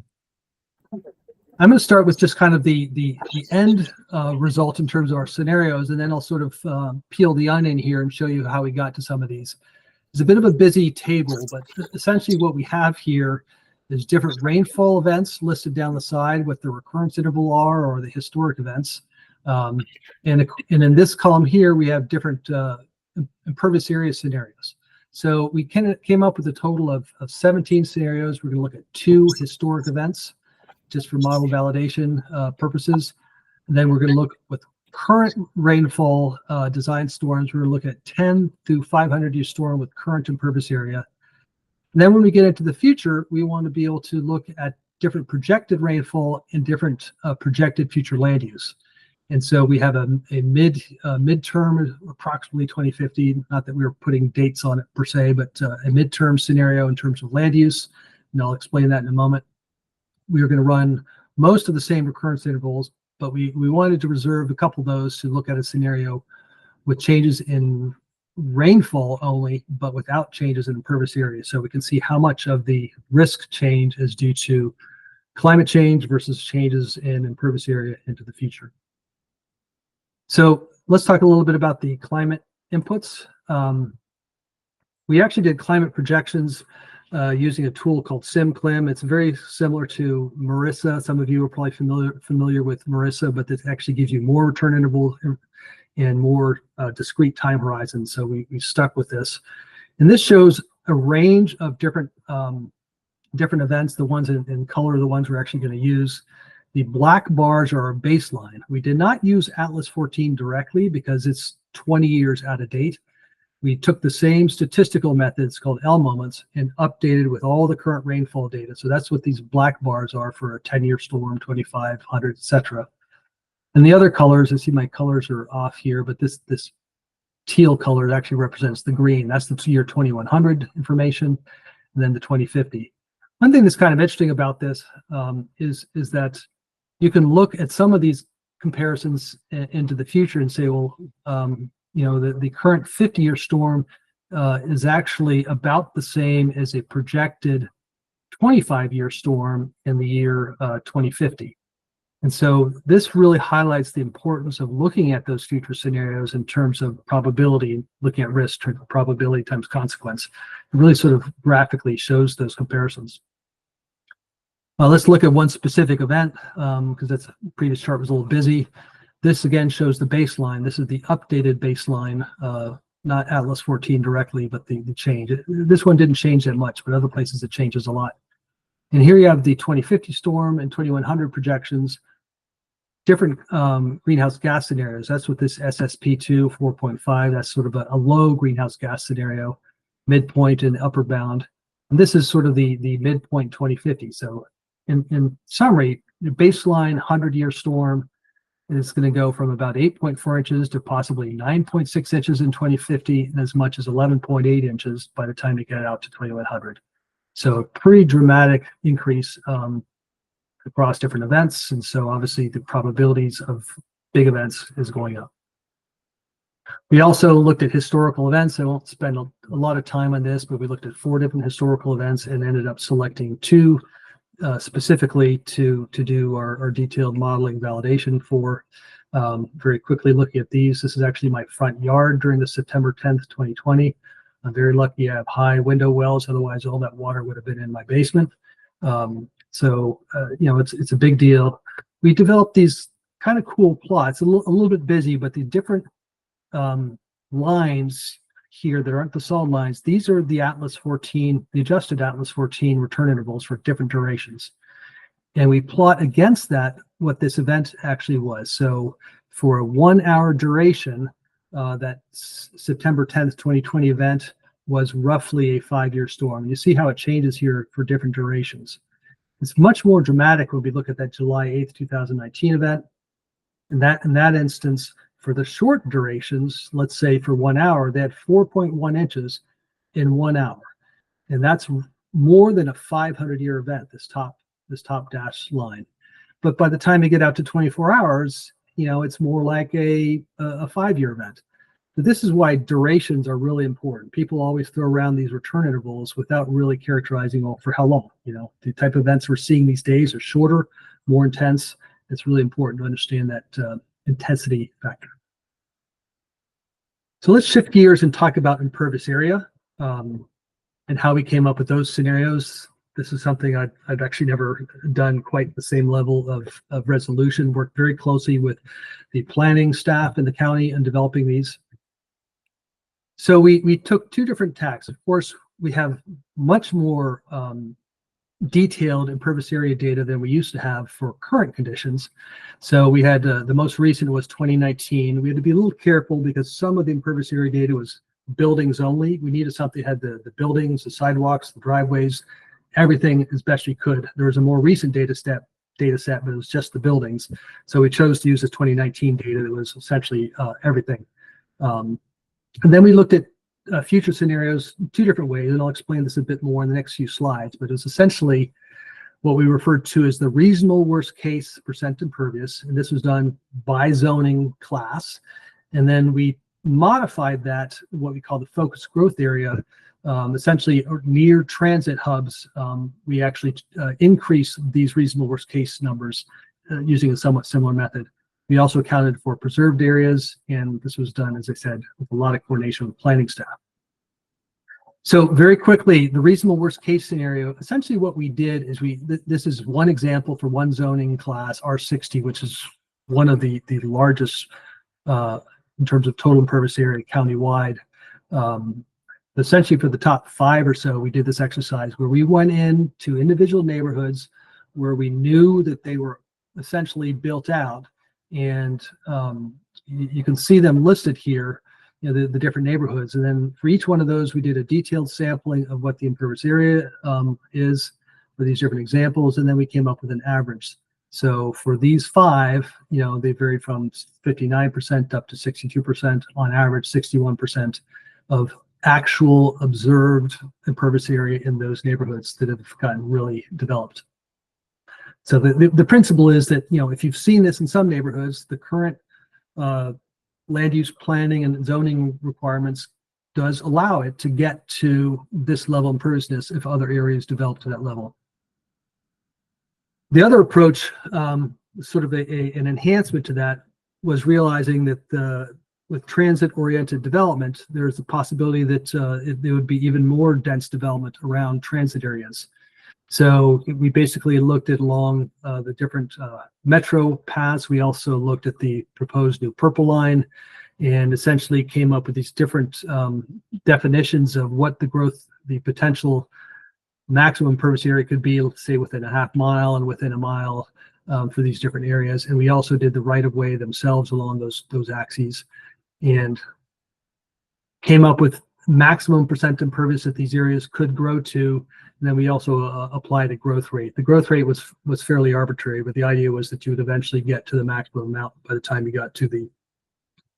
I'm going to start with just kind of the end result in terms of our scenarios, and then I'll sort of peel the onion here and show you how we got to some of these. It's a bit of a busy table, but essentially what we have here is different rainfall events listed down the side, what the recurrence interval are, or the historic events. And in this column here, we have different impervious area scenarios. So we came up with a total of 17 scenarios. We're going to look at 2 historic events just for model validation purposes. And then we're going to look with current rainfall design storms. We're going to look at 10 through 500 year storm with current impervious area. And then when we get into the future, we want to be able to look at different projected rainfall and different projected future land use. And so we have a midterm, approximately 2050, not that we were putting dates on it per se, but a midterm scenario in terms of land use. And I'll explain that in a moment. We are going to run most of the same recurrence intervals, but we wanted to reserve a couple of those to look at a scenario with changes in rainfall only, but without changes in impervious area. So we can see how much of the risk change is due to climate change versus changes in impervious area into the future. So let's talk a little bit about the climate inputs. We actually did climate projections using a tool called SimClim. It's very similar to Marissa. Some of you are probably familiar with Marissa, but this actually gives you more return interval and more discrete time horizons. So we stuck with this. And this shows a range of different events. The ones in color are the ones we're actually going to use. The black bars are our baseline. We did not use Atlas 14 directly because it's 20 years out of date. We took the same statistical methods called L moments and updated with all the current rainfall data. So that's what these black bars are for a 10-year storm, 25, 100, etc. And the other colors, I see my colors are off here, but this teal color actually represents the green. That's the year 2100 information, and then the 2050. One thing that's kind of interesting about this is that you can look at some of these comparisons into the future and say, well, the current 50-year storm is actually about the same as a projected 25-year storm in the year 2050. And so this really highlights the importance of looking at those future scenarios in terms of probability, looking at risk, probability times consequence. It really sort of graphically shows those comparisons. Let's look at one specific event because that previous chart was a little busy. This again shows the baseline. This is the updated baseline, not Atlas 14 directly, but the change. This one didn't change that much, but other places it changes a lot. And here you have the 2050 storm and 2100 projections, different greenhouse gas scenarios. That's what this SSP2 4.5, that's sort of a low greenhouse gas scenario, midpoint and upper bound. And this is sort of the midpoint 2050. So in summary, the baseline 100-year storm is going to go from about 8.4 inches to possibly 9.6 inches in 2050 and as much as 11.8 inches by the time you get out to 2100. So a pretty dramatic increase across different events. And so obviously the probabilities of big events is going up. We also looked at historical events. I won't spend a lot of time on this, but we looked at 4 different historical events and ended up selecting 2 specifically to do our detailed modeling validation for. Very quickly looking at these, this is actually my front yard during the September 10th, 2020. I'm very lucky I have high window wells, otherwise all that water would have been in my basement. It's a big deal. We developed these kind of cool plots, a little bit busy, but the different lines here, there aren't the solid lines. These are the Atlas 14, the adjusted Atlas 14 return intervals for different durations. And we plot against that what this event actually was. So for a 1-hour duration, that September 10th, 2020 event was roughly a 5-year storm. You see how it changes here for different durations. It's much more dramatic when we look at that July 8th, 2019 event. In that instance, for the short durations, let's say for 1 hour, they had 4.1 inches in 1 hour. And that's more than a 500-year event, this top dashed line. But by the time you get out to 24 hours, it's more like a 5-year event. But this is why durations are really important. People always throw around these return intervals without really characterizing for how long. The type of events we're seeing these days are shorter, more intense. It's really important to understand that intensity factor. So let's shift gears and talk about impervious area and how we came up with those scenarios. This is something I've actually never done quite the same level of resolution. Worked very closely with the planning staff in the county in developing these. So we took 2 different tacks. Of course, we have much more detailed impervious area data than we used to have for current conditions. So we had the most recent was 2019. We had to be a little careful because some of the impervious area data was buildings only. We needed something that had the buildings, the sidewalks, the driveways, everything as best we could. There was a more recent data set, but it was just the buildings. So we chose to use the 2019 data that was essentially everything. And then we looked at future scenarios 2 different ways, and I'll explain this a bit more in the next few slides, but it's essentially what we referred to as the reasonable worst case percent impervious, and this was done by zoning class. And then we modified that, what we call the focus growth area, essentially near transit hubs. We actually increase these reasonable worst case numbers using a somewhat similar method. We also accounted for preserved areas, and this was done, as I said, with a lot of coordination with planning staff. So very quickly, the reasonable worst case scenario, essentially what we did is this is one example for one zoning class, R60, which is one of the largest in terms of total impervious area countywide. Essentially for the top 5 or so, we did this exercise where we went into individual neighborhoods where we knew that they were essentially built out, and you can see them listed here, the different neighborhoods. And then for each one of those, we did a detailed sampling of what the impervious area is for these different examples, and then we came up with an average. So for these 5, they varied from 59% up to 62%, on average 61% of actual observed impervious area in those neighborhoods that have gotten really developed. So the principle is that, if you've seen this in some neighborhoods, the current land use planning and zoning requirements does allow it to get to this level of imperviousness if other areas develop to that level. The other approach, sort of an enhancement to that, was realizing that with transit-oriented development, there's a possibility that there would be even more dense development around transit areas. So we basically looked at along the different metro paths. We also looked at the proposed new Purple Line, and essentially came up with these different definitions of what the potential maximum impervious area could be, let's say within a half mile and within a mile for these different areas. And we also did the right-of-way themselves along those axes, and came up with maximum percent impervious that these areas could grow to. And then we also applied a growth rate. The growth rate was fairly arbitrary, but the idea was that you would eventually get to the maximum amount by the time you got to the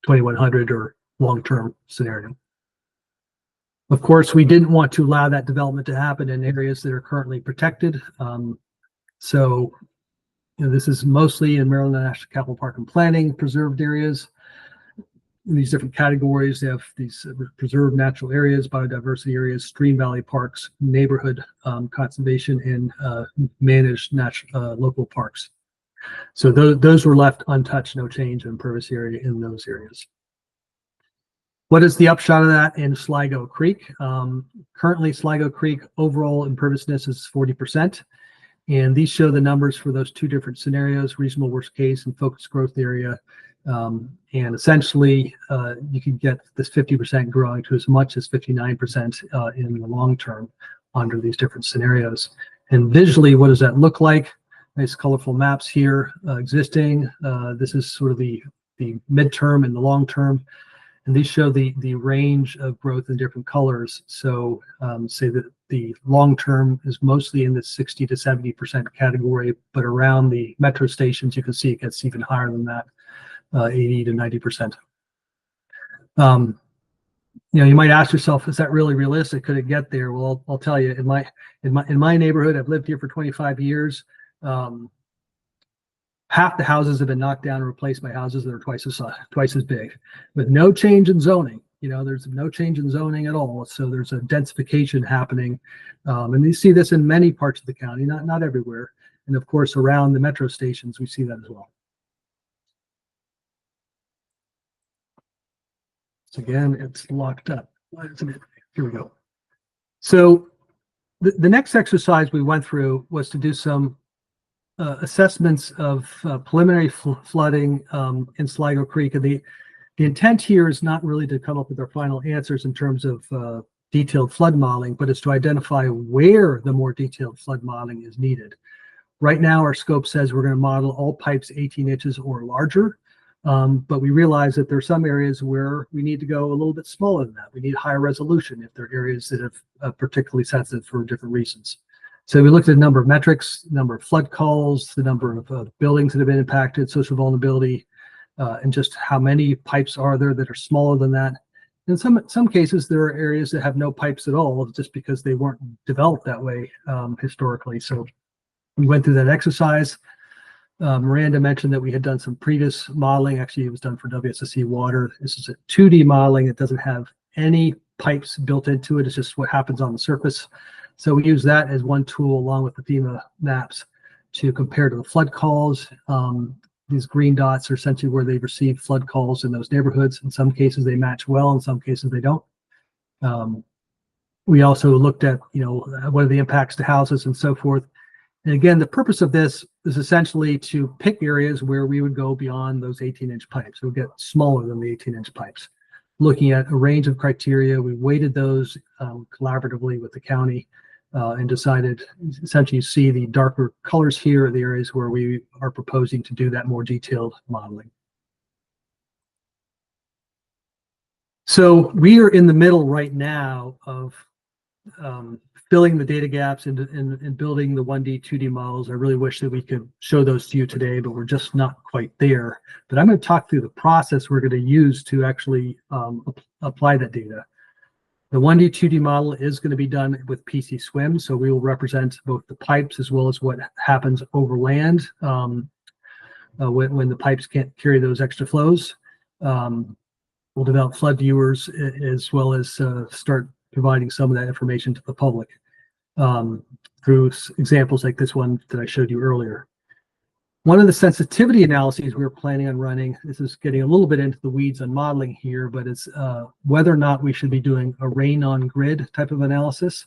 2100 or long-term scenario. Of course, we didn't want to allow that development to happen in areas that are currently protected. So this is mostly in Maryland National Capital Park and Planning preserved areas. In these different categories, they have these preserved natural areas, biodiversity areas, stream valley parks, neighborhood conservation, and managed natural local parks. So those were left untouched, no change in impervious area in those areas. What is the upshot of that in Sligo Creek? Currently, Sligo Creek overall imperviousness is 40%. And these show the numbers for those 2 different scenarios, reasonable worst case and focused growth area. And essentially, you can get this 50% growing to as much as 59% in the long term under these different scenarios. And visually, what does that look like? Nice colorful maps here existing. This is sort of the midterm and the long term. And these show the range of growth in different colors. So say that the long term is mostly in the 60 to 70% category, but around the metro stations, you can see it gets even higher than that, 80 to 90%. You might ask yourself, is that really realistic? Could it get there? Well, I'll tell you, in my neighborhood, I've lived here for 25 years. Half the houses have been knocked down and replaced by houses that are twice as big, with no change in zoning. There's no change in zoning at all. So there's a densification happening, and you see this in many parts of the county, not everywhere. And of course, around the metro stations, we see that as well. So again, it's locked up. Here we go. So the next exercise we went through was to do some assessments of preliminary flooding in Sligo Creek. And the intent here is not really to come up with our final answers in terms of detailed flood modeling, but it's to identify where the more detailed flood modeling is needed. Right now, our scope says we're going to model all pipes 18 inches or larger, but we realize that there are some areas where we need to go a little bit smaller than that. We need higher resolution if there are areas that have particularly sensitive for different reasons. So we looked at the number of metrics, number of flood calls, the number of buildings that have been impacted, social vulnerability, and just how many pipes are there that are smaller than that. In some cases, there are areas that have no pipes at all, just because they weren't developed that way historically. So we went through that exercise. Miranda mentioned that we had done some previous modeling. Actually, it was done for WSSC water. This is a 2D modeling. It doesn't have any pipes built into it. It's just what happens on the surface. So we use that as one tool along with the FEMA maps to compare to the flood calls. These green dots are essentially where they receive flood calls in those neighborhoods. In some cases, they match well. In some cases, they don't. We also looked at, what are the impacts to houses and so forth. And again, the purpose of this is essentially to pick areas where we would go beyond those 18-inch pipes. We'll get smaller than the 18-inch pipes. Looking at a range of criteria, we weighted those collaboratively with the county and decided, essentially you see the darker colors here are the areas where we are proposing to do that more detailed modeling. So we are in the middle right now of filling the data gaps and building the 1D, 2D models. I really wish that we could show those to you today, but we're just not quite there. But I'm going to talk through the process we're going to use to actually apply that data. The 1D, 2D model is going to be done with PC Swim, so we will represent both the pipes as well as what happens over land when the pipes can't carry those extra flows. We'll develop flood viewers as well as start providing some of that information to the public through examples like this one that I showed you earlier. One of the sensitivity analyses we were planning on running, this is getting a little bit into the weeds on modeling here, but it's whether or not we should be doing a rain on grid type of analysis.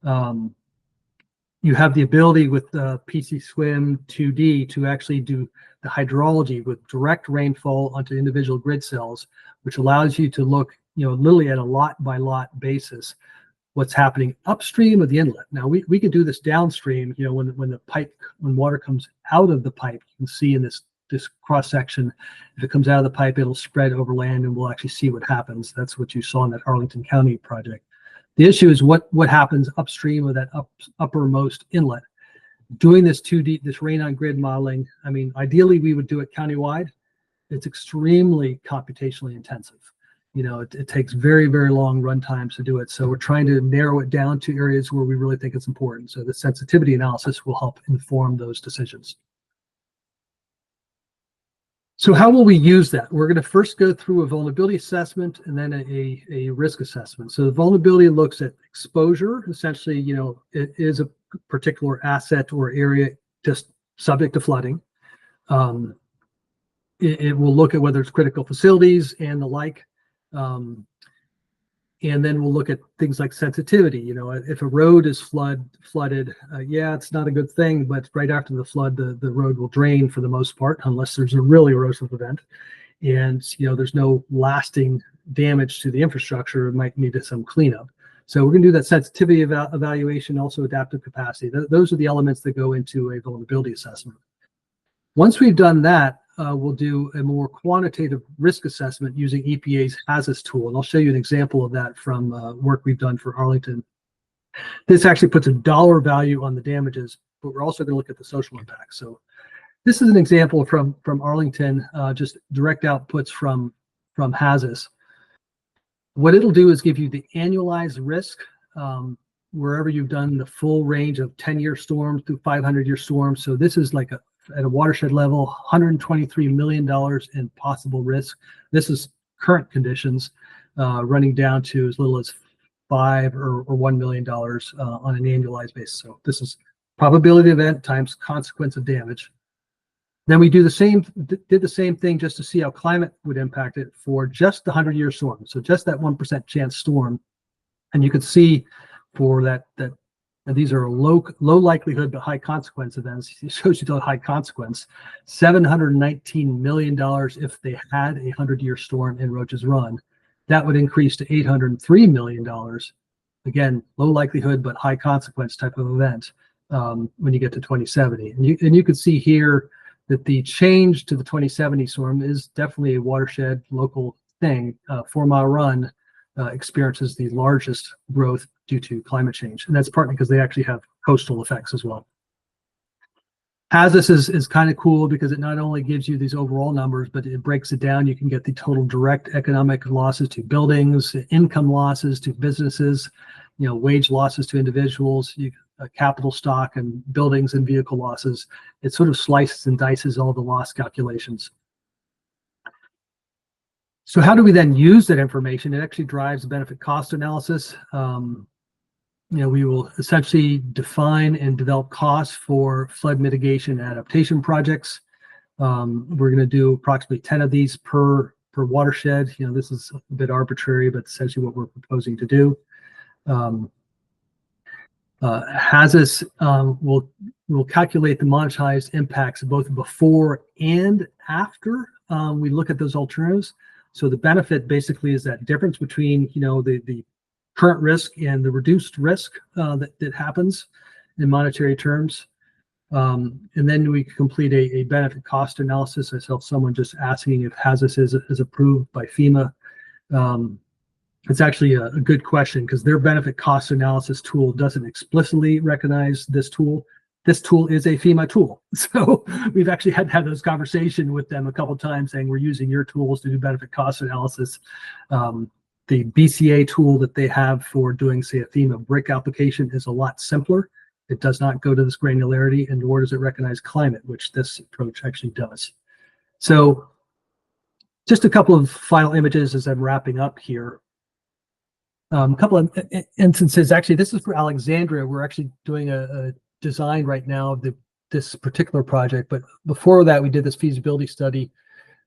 You have the ability with PC Swim 2D to actually do the hydrology with direct rainfall onto individual grid cells, which allows you to look, literally at a lot by lot basis, what's happening upstream of the inlet. Now we can do this downstream, when water comes out of the pipe, you can see in this cross section, if it comes out of the pipe, it'll spread over land and we'll actually see what happens. That's what you saw in that Arlington County project. The issue is what happens upstream of that uppermost inlet. Doing this 2D, this rain on grid modeling, I mean, ideally we would do it countywide. It's extremely computationally intensive. It takes very, very long run times to do it. So we're trying to narrow it down to areas where we really think it's important. So the sensitivity analysis will help inform those decisions. So how will we use that? We're going to first go through a vulnerability assessment and then a risk assessment. So the vulnerability looks at exposure. Essentially, it is a particular asset or area just subject to flooding. It will look at whether it's critical facilities and the like. And then we'll look at things like sensitivity. If a road is flooded, yeah, it's not a good thing, but right after the flood, the road will drain for the most part, unless there's a really erosive event. And, there's no lasting damage to the infrastructure. It might need some cleanup. So we're going to do that sensitivity evaluation, also adaptive capacity. Those are the elements that go into a vulnerability assessment. Once we've done that, we'll do a more quantitative risk assessment using EPA's HAZUS tool. And I'll show you an example of that from work we've done for Arlington. This actually puts a dollar value on the damages, but we're also going to look at the social impact. So this is an example from Arlington, just direct outputs from HAZUS. What it'll do is give you the annualized risk wherever you've done the full range of 10-year storms through 500-year storms. So this is like at a watershed level, $123 million in possible risk. This is current conditions running down to as little as $5 or $1 million on an annualized basis. So this is probability of event times consequence of damage. Then we did the same thing just to see how climate would impact it for just the 100-year storm. So just that 1% chance storm. And you could see for that and these are low likelihood but high consequence events. It shows you the high consequence. $719 million if they had a 100-year storm in Roach's Run. That would increase to $803 million. Again, low likelihood but high consequence type of event when you get to 2070. And you can see here that the change to the 2070 storm is definitely a watershed local thing. 4 Mile Run experiences the largest growth due to climate change. And that's partly because they actually have coastal effects as well. HAZUS is kind of cool because it not only gives you these overall numbers, but it breaks it down. You can get the total direct economic losses to buildings, income losses to businesses, wage losses to individuals, capital stock and buildings and vehicle losses. It sort of slices and dices all the loss calculations. So how do we then use that information? It actually drives the benefit cost analysis. We will essentially define and develop costs for flood mitigation adaptation projects. We're going to do approximately 10 of these per watershed. This is a bit arbitrary, but essentially what we're proposing to do. HAZUS will calculate the monetized impacts both before and after we look at those alternatives. So the benefit basically is that difference between the current risk and the reduced risk that happens in monetary terms. And then we complete a benefit cost analysis. I saw someone just asking if HAZUS is approved by FEMA. It's actually a good question because their benefit cost analysis tool doesn't explicitly recognize this tool. This tool is a FEMA tool. So we've actually had to have those conversations with them a couple of times saying we're using your tools to do benefit cost analysis. The BCA tool that they have for doing, say, a FEMA brick application is a lot simpler. It does not go to this granularity, and nor does it recognize climate, which this approach actually does. So just a couple of final images as I'm wrapping up here. A couple of instances, actually, this is for Alexandria. We're actually doing a design right now of this particular project, but before that, we did this feasibility study.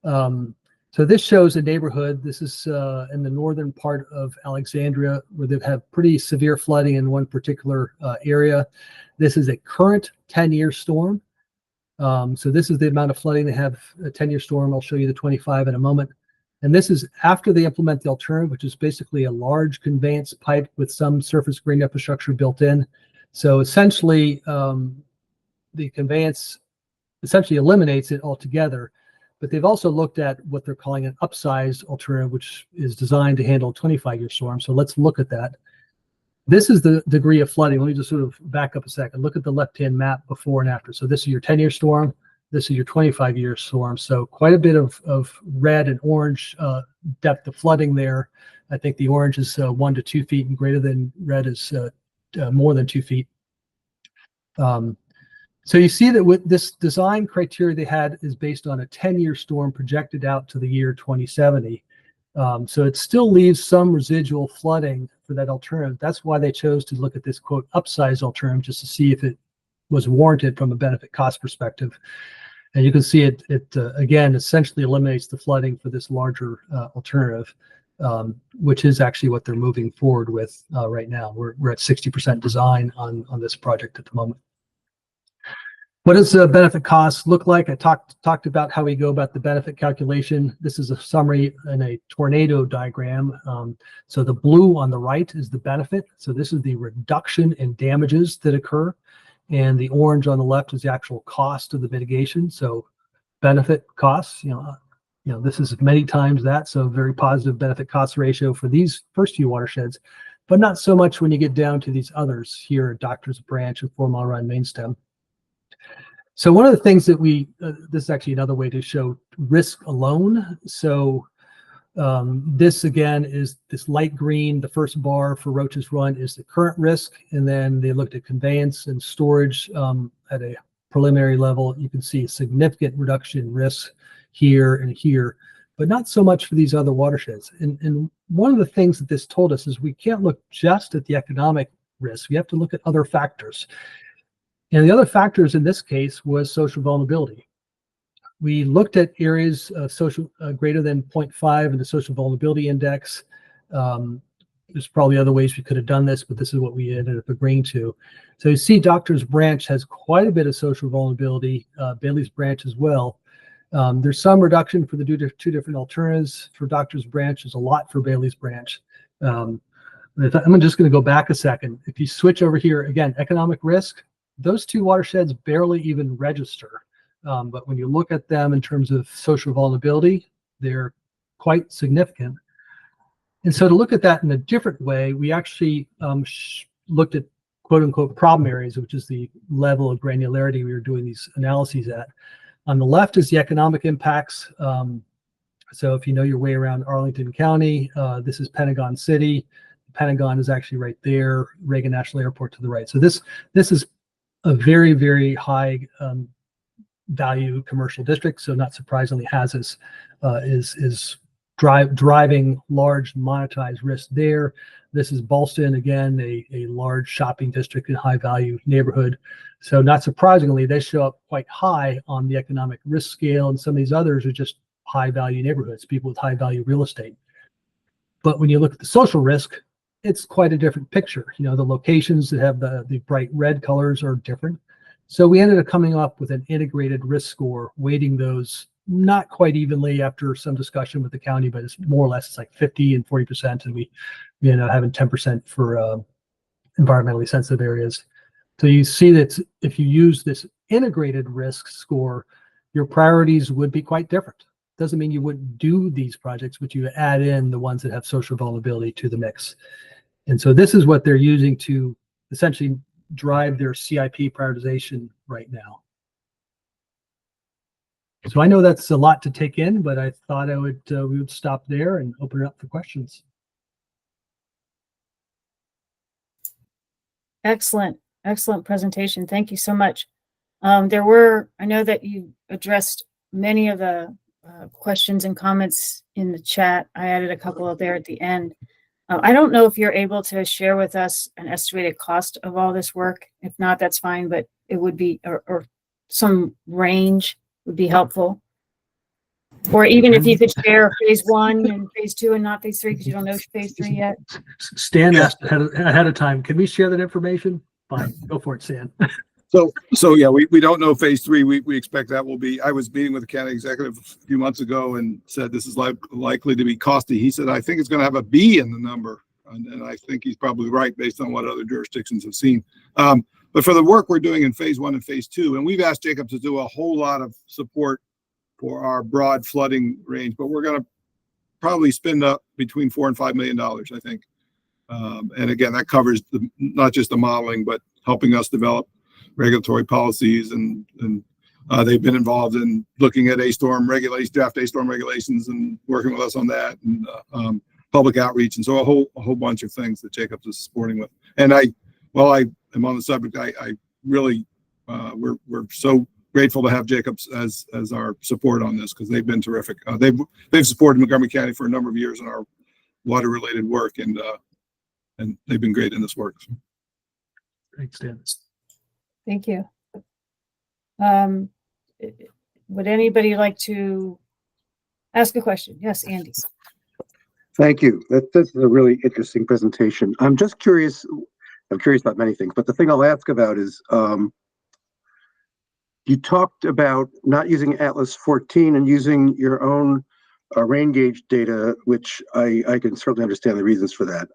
So this shows a neighborhood. This is in the northern part of Alexandria, where they've had pretty severe flooding in one particular area. This is a current 10-year storm. So this is the amount of flooding they have, a 10-year storm. I'll show you the 25 in a moment. And this is after they implement the alternative, which is basically a large conveyance pipe with some surface green infrastructure built in. So essentially, the conveyance essentially eliminates it altogether. But they've also looked at what they're calling an upsized alternative, which is designed to handle a 25-year storm. So let's look at that. This is the degree of flooding. Let me just sort of back up a second. Look at the left-hand map before and after. So this is your 10-year storm. This is your 25-year storm. So quite a bit of red and orange depth of flooding there. I think the orange is 1 to 2 feet, and greater than red is more than 2 feet. So you see that with this design criteria they had is based on a 10-year storm projected out to the year 2070. So it still leaves some residual flooding for that alternative. That's why they chose to look at this, quote, upsize alternative, just to see if it was warranted from a benefit cost perspective. And you can see it again, essentially eliminates the flooding for this larger alternative, which is actually what they're moving forward with right now. We're at 60% design on this project at the moment. What does the benefit cost look like? I talked about how we go about the benefit calculation. This is a summary in a tornado diagram. So the blue on the right is the benefit. So this is the reduction in damages that occur. And the orange on the left is the actual cost of the mitigation. So benefit costs, this is many times that. So very positive benefit cost ratio for these first few watersheds, but not so much when you get down to these others here at Doctors Branch and 4 Mile Run Main Stem. So one of the things that this is actually another way to show risk alone. So this again is this light green. The first bar for Roach's Run is the current risk. And then they looked at conveyance and storage at a preliminary level. You can see a significant reduction in risk here and here, but not so much for these other watersheds. And one of the things that this told us is we can't look just at the economic risk. We have to look at other factors. And the other factors in this case was social vulnerability. We looked at areas of social greater than 0.5 in the social vulnerability index. There's probably other ways we could have done this, but this is what we ended up agreeing to. So you see Doctors Branch has quite a bit of social vulnerability, Bailey's Branch as well. There's some reduction for the two different alternatives. For Doctors Branch, there's a lot for Bailey's Branch. I'm just going to go back a second. If you switch over here, again, economic risk, those two watersheds barely even register. But when you look at them in terms of social vulnerability, they're quite significant. And so to look at that in a different way, we actually looked at quote unquote problem areas, which is the level of granularity we were doing these analyses at. On the left is the economic impacts. So if you know your way around Arlington County, this is Pentagon City. Pentagon is actually right there, Reagan National Airport to the right. So this is a very, very high value commercial district. So not surprisingly, HAZUS is driving large monetized risk there. This is Ballston, again, a large shopping district and high value neighborhood. So not surprisingly, they show up quite high on the economic risk scale, and some of these others are just high value neighborhoods, people with high value real estate. But when you look at the social risk, it's quite a different picture. You know, the locations that have the bright red colors are different. So we ended up coming up with an integrated risk score, weighting those not quite evenly after some discussion with the county, but it's more or less it's like 50 and 40%, and we end up having 10% for environmentally sensitive areas. So you see that if you use this integrated risk score, your priorities would be quite different. Doesn't mean you wouldn't do these projects, but you add in the ones that have social vulnerability to the mix. And so this is what they're using to essentially drive their CIP prioritization right now. So I know that's a lot to take in, but I thought we would stop there and open it up for questions. Excellent presentation. Thank you so much. I know that you addressed many of the questions and comments in the chat. I added a couple of there at the end. I don't know if you're able to share with us an estimated cost of all this work. If not, that's fine, but it would be, or some range would be helpful. Or even if you could share phase 1 and phase 2 and not phase 3, because you don't know phase 3 yet. Stan asked ahead of time, can we share that information? Fine, go for it, Stan. So yeah, we don't know phase 3. We expect that will be. I was meeting with the county executive a few months ago and said this is likely to be costly. He said, I think it's going to have a B in the number. And I think he's probably right based on what other jurisdictions have seen. But for the work we're doing in phase 1 and phase 2, and we've asked Jacob to do a whole lot of support for our broad flooding range, but we're going to probably spend up between $4 and $5 million, I think. And again, that covers not just the modeling, but helping us develop regulatory policies, and they've been involved in looking at A-StoRM regulations, draft A-StoRM regulations, and working with us on that, and public outreach, and so a whole bunch of things that Jacobs is supporting with. And while I am on the subject, I really we're so grateful to have Jacobs as our support on this, because they've been terrific. They've supported Montgomery County for a number of years in our water related work, and they've been great in this work. Thanks, Stan. Thank you. Would anybody like to ask a question? Yes, Andy. Thank you. This is a really interesting presentation. I'm just curious. I'm curious about many things, but the thing I'll ask about is you talked about not using Atlas 14 and using your own rain gauge data, which I can certainly understand the reasons for that.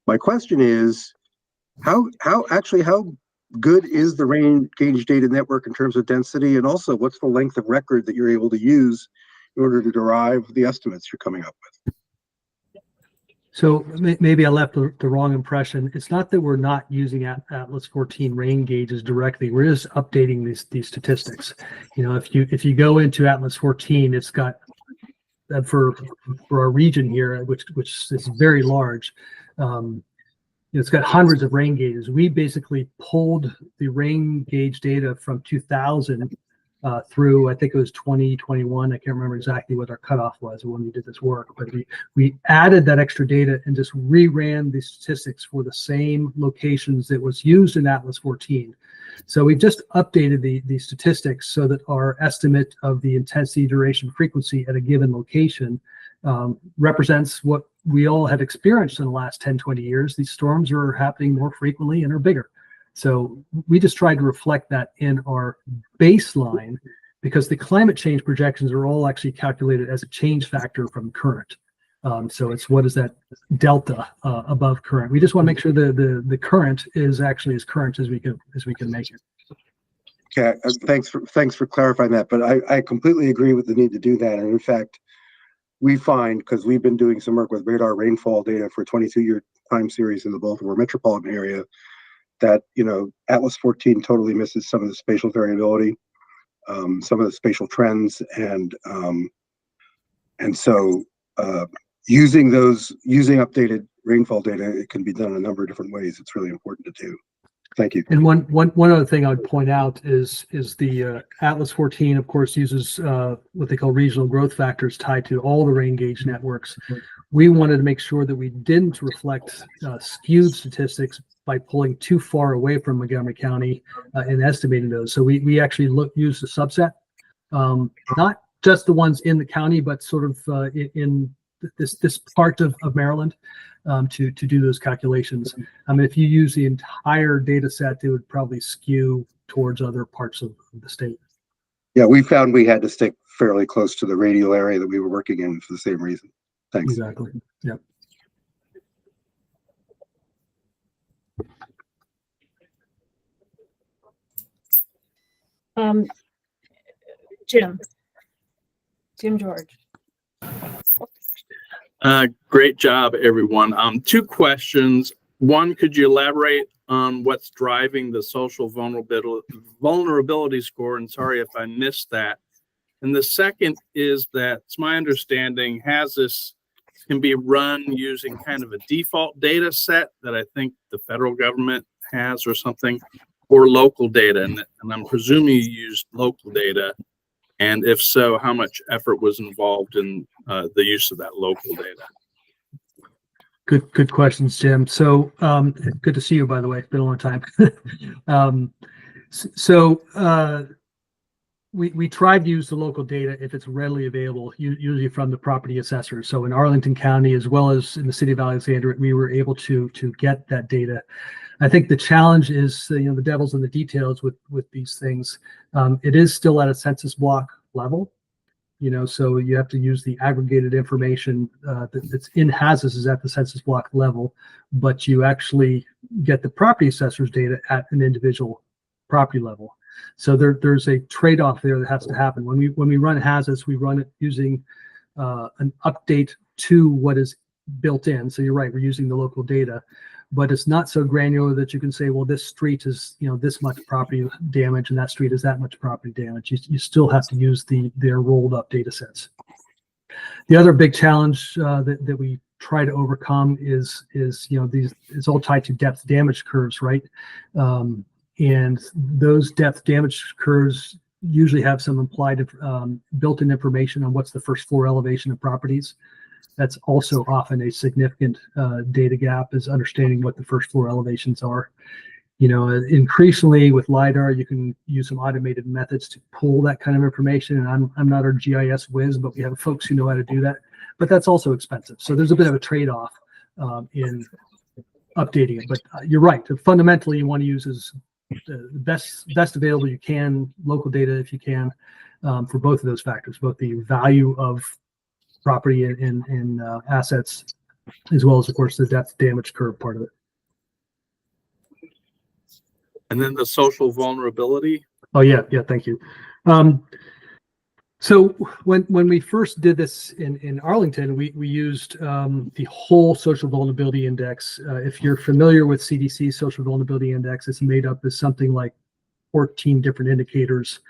My question is, how good is the rain gauge data network in terms of density, and also what's the length of record that you're able to use in order to derive the estimates you're coming up with? So maybe I left the wrong impression. It's not that we're not using Atlas 14 rain gauges directly. We're just updating these statistics. You know, if you go into Atlas 14, it's got for our region here, which is very large. It's got hundreds of rain gauges. We basically pulled the rain gauge data from 2000 through, I think it was 2021. I can't remember exactly what our cutoff was when we did this work, but we added that extra data and just reran the statistics for the same locations that was used in Atlas 14. So we've just updated the statistics so that our estimate of the intensity, duration, frequency at a given location represents what we all have experienced in the last 10, 20 years. These storms are happening more frequently and are bigger. So we just tried to reflect that in our baseline, because the climate change projections are all actually calculated as a change factor from current. So it's what is that delta above current. We just want to make sure the current is actually as current as we can make it. Okay, thanks for clarifying that. But I completely agree with the need to do that. And in fact, we find, because we've been doing some work with radar rainfall data for a 22-year time series in the Baltimore metropolitan area, that, you know, Atlas 14 totally misses some of the spatial variability, some of the spatial trends, and so using updated rainfall data, it can be done a number of different ways. It's really important to do. Thank you. And one other thing I would point out is the Atlas 14, of course, uses what they call regional growth factors tied to all the rain gauge networks. We wanted to make sure that we didn't reflect skewed statistics by pulling too far away from Montgomery County in estimating those. So we actually used a subset, not just the ones in the county, but sort of in this part of Maryland. to do those calculations. I mean, if you use the entire data set, it would probably skew towards other parts of the state. Yeah, we found we had to stick fairly close to the radial area that we were working in for the same reason. Thanks. Exactly. Yep. Jim George. Great job, everyone. Two questions. One, could you elaborate on what's driving the social vulnerability score? And sorry if I missed that. And the second is that it's my understanding HAZUS can be run using kind of a default data set that I think the federal government has or something, or local data. And I'm presuming you used local data. And if so, how much effort was involved in the use of that local data? Good questions, Jim. So good to see you, by the way. It's been a long time. We tried to use the local data if it's readily available, usually from the property assessor. So in Arlington County, as well as in the city of Alexandria, we were able to get that data. I think the challenge is, the devil's in the details with these things. It is still at a census block level, so you have to use the aggregated information that's in HAZUS is at the census block level, but you actually get the property assessor's data at an individual property level. So there's a trade-off there that has to happen. When we run HAZUS, we run it using an update to what is built in. So you're right, we're using the local data, but it's not so granular that you can say, well, this street is this much property damage and that street is that much property damage. You still have to use their rolled up data sets. The other big challenge that we try to overcome is it's all tied to depth damage curves, right? And those depth damage curves usually have some implied built-in information on what's the first floor elevation of properties. That's also often a significant data gap, is understanding what the first floor elevations are. Increasingly with LiDAR, you can use some automated methods to pull that kind of information. And I'm not a GIS whiz, but we have folks who know how to do that. But that's also expensive. So there's a bit of a trade-off in updating it. But you're right. Fundamentally, you want to use the best available you can, local data if you can, for both of those factors, both the value of property and assets, as well as, of course, the depth damage curve part of it. And then the social vulnerability. Oh yeah, thank you. So when we first did this in Arlington, we used the whole social vulnerability index. If you're familiar with CDC social vulnerability index, it's made up of something like 14 different indicators.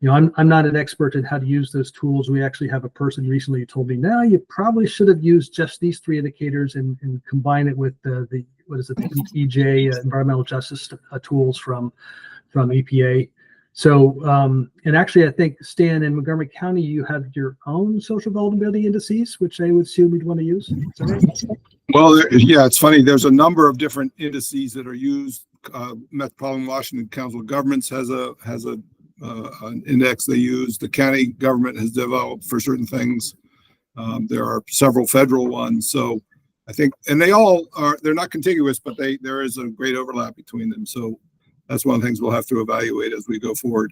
I'm not an expert in how to use those tools. We actually have a person recently who told me, no, you probably should have used just these 3 indicators and combine it with the EJ environmental justice tools from EPA. So, and actually, I think, Stan, in Montgomery County, you have your own social vulnerability indices, which I would assume you'd want to use. Is that right? Well, yeah, it's funny. There's a number of different indices that are used. Metropolitan Washington Council of Governments has an index they use. The county government has developed for certain things. There are several federal ones. So I think, and they're not contiguous, but there is a great overlap between them. So that's one of the things we'll have to evaluate as we go forward.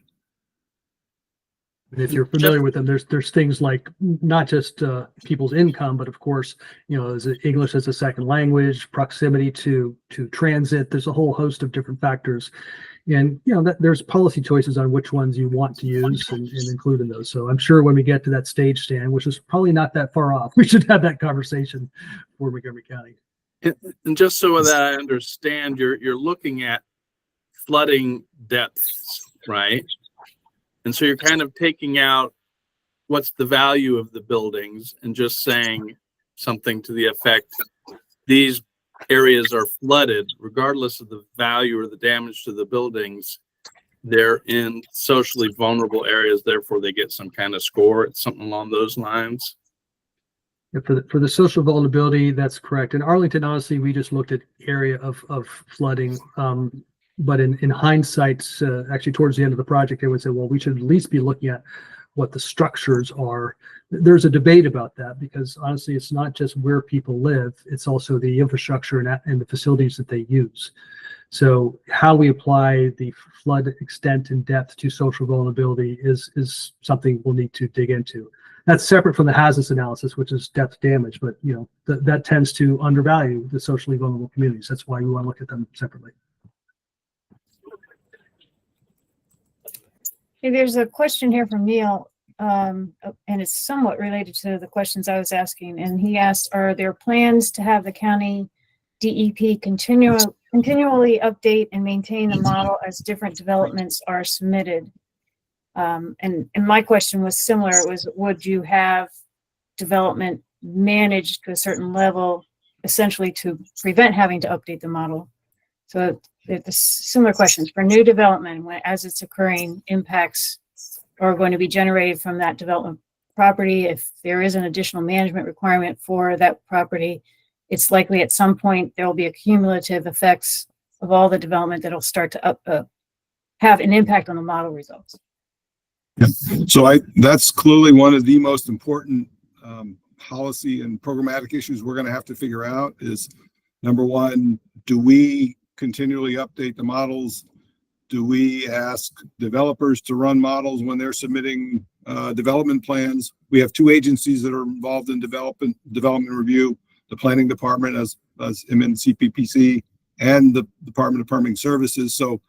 And if you're familiar with them, there's things like not just people's income, but of course, is it English as a second language, proximity to transit. There's a whole host of different factors. And there's policy choices on which ones you want to use and include in those. So I'm sure when we get to that stage, Stan, which is probably not that far off, we should have that conversation for Montgomery County. And just so that I understand, you're looking at flooding depths, right? And so you're kind of taking out what's the value of the buildings and just saying something to the effect, these areas are flooded, regardless of the value or the damage to the buildings. They're in socially vulnerable areas, therefore they get some kind of score. It's something along those lines. Yeah, for the social vulnerability, that's correct. In Arlington, honestly, we just looked at area of flooding. But in hindsight, actually towards the end of the project, they would say, well, we should at least be looking at what the structures are. There's a debate about that because honestly, it's not just where people live, it's also the infrastructure and the facilities that they use. So how we apply the flood extent and depth to social vulnerability is something we'll need to dig into. That's separate from the hazards analysis, which is depth damage, but that tends to undervalue the socially vulnerable communities. That's why we want to look at them separately. Hey, there's a question here from Neil, and it's somewhat related to the questions I was asking. And he asked, are there plans to have the county DEP continually update and maintain the model as different developments are submitted? And my question was similar. It was, would you have development managed to a certain level, essentially to prevent having to update the model? So it's similar questions for new development, as it's occurring, impacts are going to be generated from that development property. If there is an additional management requirement for that property, it's likely at some point there will be a cumulative effects of all the development that'll start to have an impact on the model results. Yeah. So that's clearly one of the most important policy and programmatic issues we're going to have to figure out is, number one, do we continually update the models? Do we ask developers to run models when they're submitting development plans? We have two agencies that are involved in development review, the planning department as MNCPPC and the Department of Permitting Services. So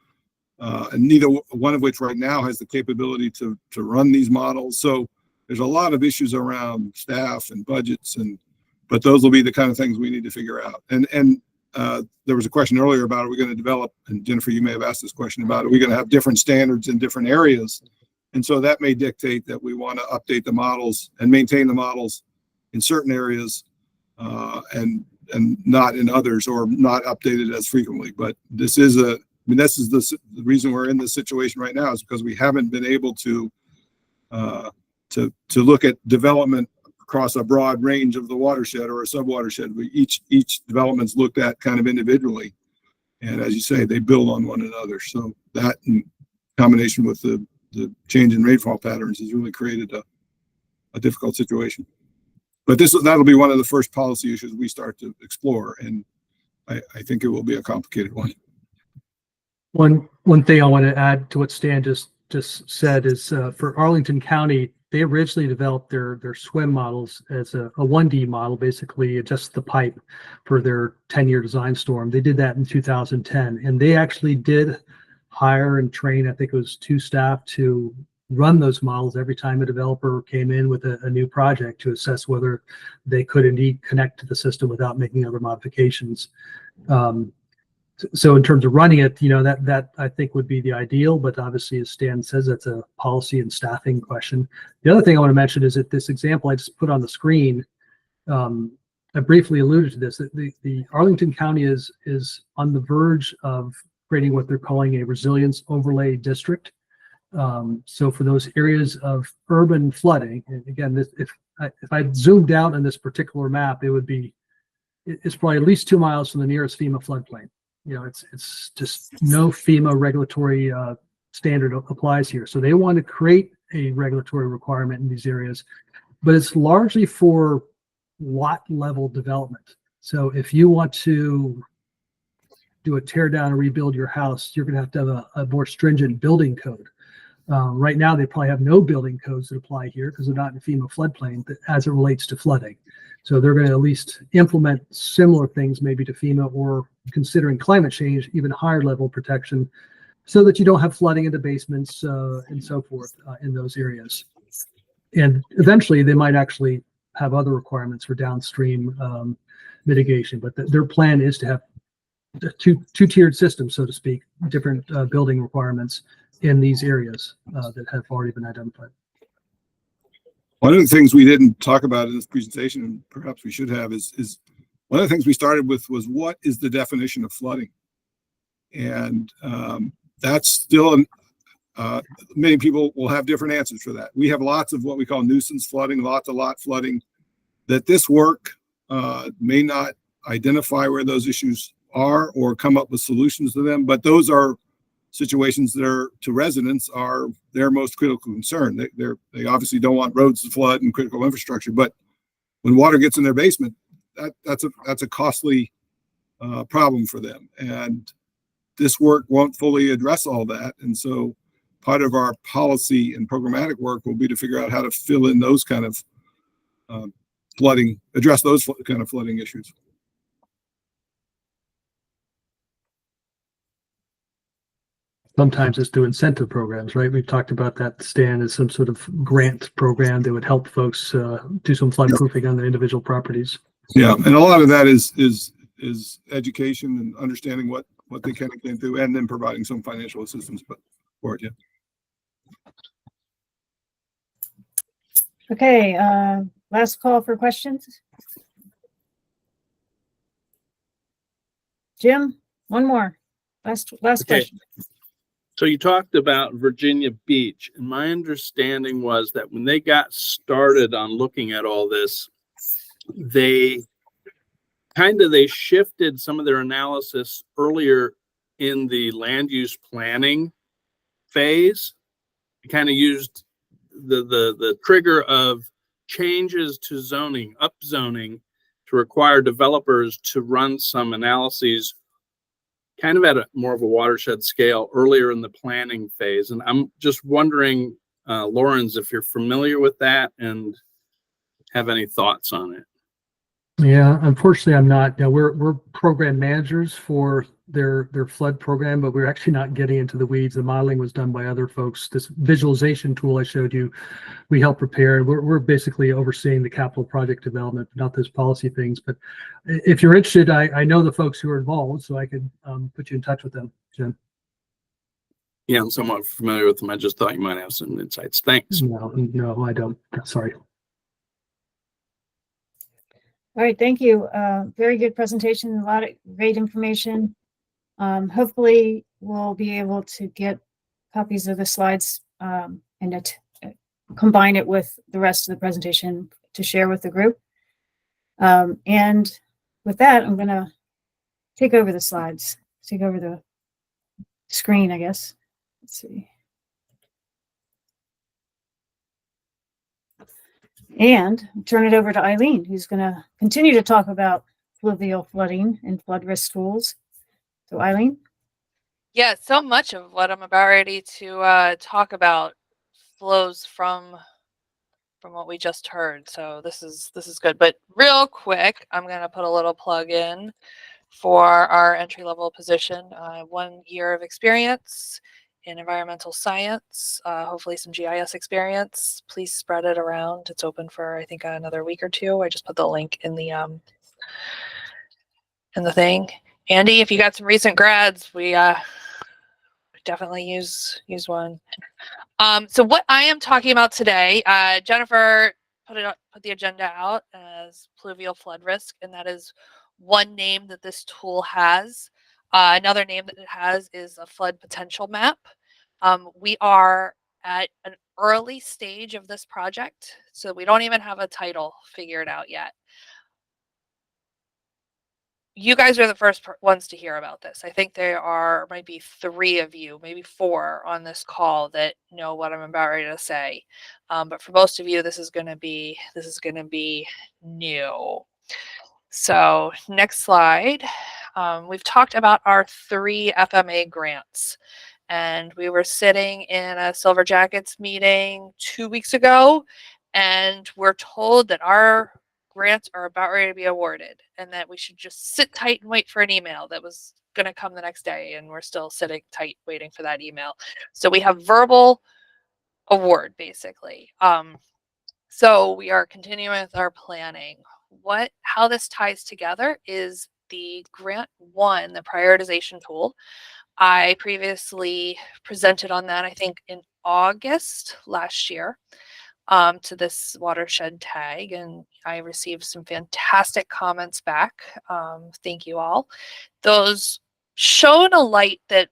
and neither one of which right now has the capability to run these models. So there's a lot of issues around staff and budgets, but those will be the kind of things we need to figure out. And there was a question earlier about, are we going to develop, and Jennifer, you may have asked this question about, are we going to have different standards in different areas? And so that may dictate that we want to update the models and maintain the models in certain areas and not in others, or not updated as frequently. But this is the reason we're in this situation right now, is because we haven't been able to look at development across a broad range of the watershed or a sub-watershed. Each development's looked at kind of individually. And as you say, they build on one another. So that in combination with the change in rainfall patterns has really created a difficult situation. But that'll be one of the first policy issues we start to explore. And I think it will be a complicated one. One thing I want to add to what Stan just said is for Arlington County, they originally developed their SWIM models as a 1D model, basically just the pipe for their 10-year design storm. They did that in 2010, and they actually did hire and train, I think it was 2 staff to run those models every time a developer came in with a new project to assess whether they could indeed connect to the system without making other modifications. So in terms of running it, that I think would be the ideal, but obviously, as Stan says, that's a policy and staffing question. The other thing I want to mention is that this example I just put on the screen, I briefly alluded to this, that the Arlington County is on the verge of creating what they're calling a resilience overlay district. So for those areas of urban flooding, and again, if I zoomed out on this particular map, it's probably at least 2 miles from the nearest FEMA floodplain. It's just no FEMA regulatory standard applies here. So they want to create a regulatory requirement in these areas, but it's largely for lot level development. So if you want to do a tear down and rebuild your house, you're going to have a more stringent building code. Right now, they probably have no building codes that apply here because they're not in FEMA floodplain as it relates to flooding. So they're going to at least implement similar things maybe to FEMA, or considering climate change, even higher level protection, so that you don't have flooding into basements and so forth in those areas. And eventually they might actually have other requirements for downstream mitigation, but their plan is to have two-tiered system, so to speak, different building requirements in these areas that have already been identified. One of the things we didn't talk about in this presentation, and perhaps we should have, is one of the things we started with was, what is the definition of flooding? And that's still, many people will have different answers for that. We have lots of what we call nuisance flooding, lots of lot flooding, that this work may not identify where those issues are or come up with solutions to them, but those are situations that are to residents are their most critical concern. They obviously don't want roads to flood and critical infrastructure, but when water gets in their basement, that's a costly problem for them. And this work won't fully address all that. And so part of our policy and programmatic work will be to figure out how to fill in those kind of address those kind of flooding issues. Sometimes it's through incentive programs, right? We've talked about that, Stan, as some sort of grant program that would help folks do some flood proofing on their individual properties. Yeah, and a lot of that is education and understanding what they can and can't do, and then providing some financial assistance for it. Yeah. Okay, last call for questions. Jim, one more. Last Okay. question. So you talked about Virginia Beach, and my understanding was that when they got started on looking at all this, they shifted some of their analysis earlier in the land use planning phase. Kind of used the trigger of changes to zoning, upzoning, to require developers to run some analyses kind of at more of a watershed scale earlier in the planning phase. And I'm just wondering, Lawrence, if you're familiar with that and have any thoughts on it. Yeah, unfortunately, I'm not. Now, we're program managers for their flood program, but we're actually not getting into the weeds. The modeling was done by other folks. This visualization tool I showed you, we help prepare. We're basically overseeing the capital project development, not those policy things. But if you're interested, I know the folks who are involved, so I could put you in touch with them, Jim. Yeah, I'm somewhat familiar with them. I just thought you might have some insights. Thanks. No, I don't. Sorry. All right, thank you. Very good presentation, a lot of great information. Hopefully we'll be able to get copies of the slides and combine it with the rest of the presentation to share with the group. And with that, I'm gonna take over the slides, take over the screen, I guess. Let's see. And turn it over to Eileen, who's going to continue to talk about pluvial flooding and flood risk tools. So Eileen? Yeah, so much of what I'm about ready to talk about flows from what we just heard. So this is good. But real quick, I'm going to put a little plug in for our entry-level position. 1 year of experience in environmental science, hopefully some GIS experience. Please spread it around. It's open for, I think, another week or two. I just put the link in the thing. Andy, if you got some recent grads, we definitely use one. So what I am talking about today, Jennifer put the agenda out as pluvial flood risk, and that is one name that this tool has. Another name that it has is a flood potential map. We are at an early stage of this project, so we don't even have a title figured out yet. You guys are the first ones to hear about this. I think there might be 3 of you, maybe 4 on this call that know what I'm about ready to say. But for most of you, this is going to be new. So next slide. We've talked about our 3 FMA grants, and we were sitting in a Silver Jackets meeting 2 weeks ago, and we're told that our grants are about ready to be awarded and that we should just sit tight and wait for an email that was going to come the next day, and we're still sitting tight waiting for that email. So we have verbal award basically. So we are continuing with our planning. How this ties together is the grant 1, the prioritization tool. I previously presented on that, I think in August last year, to this Watershed tag, and I received some fantastic comments back. Thank you all. Those shone a light that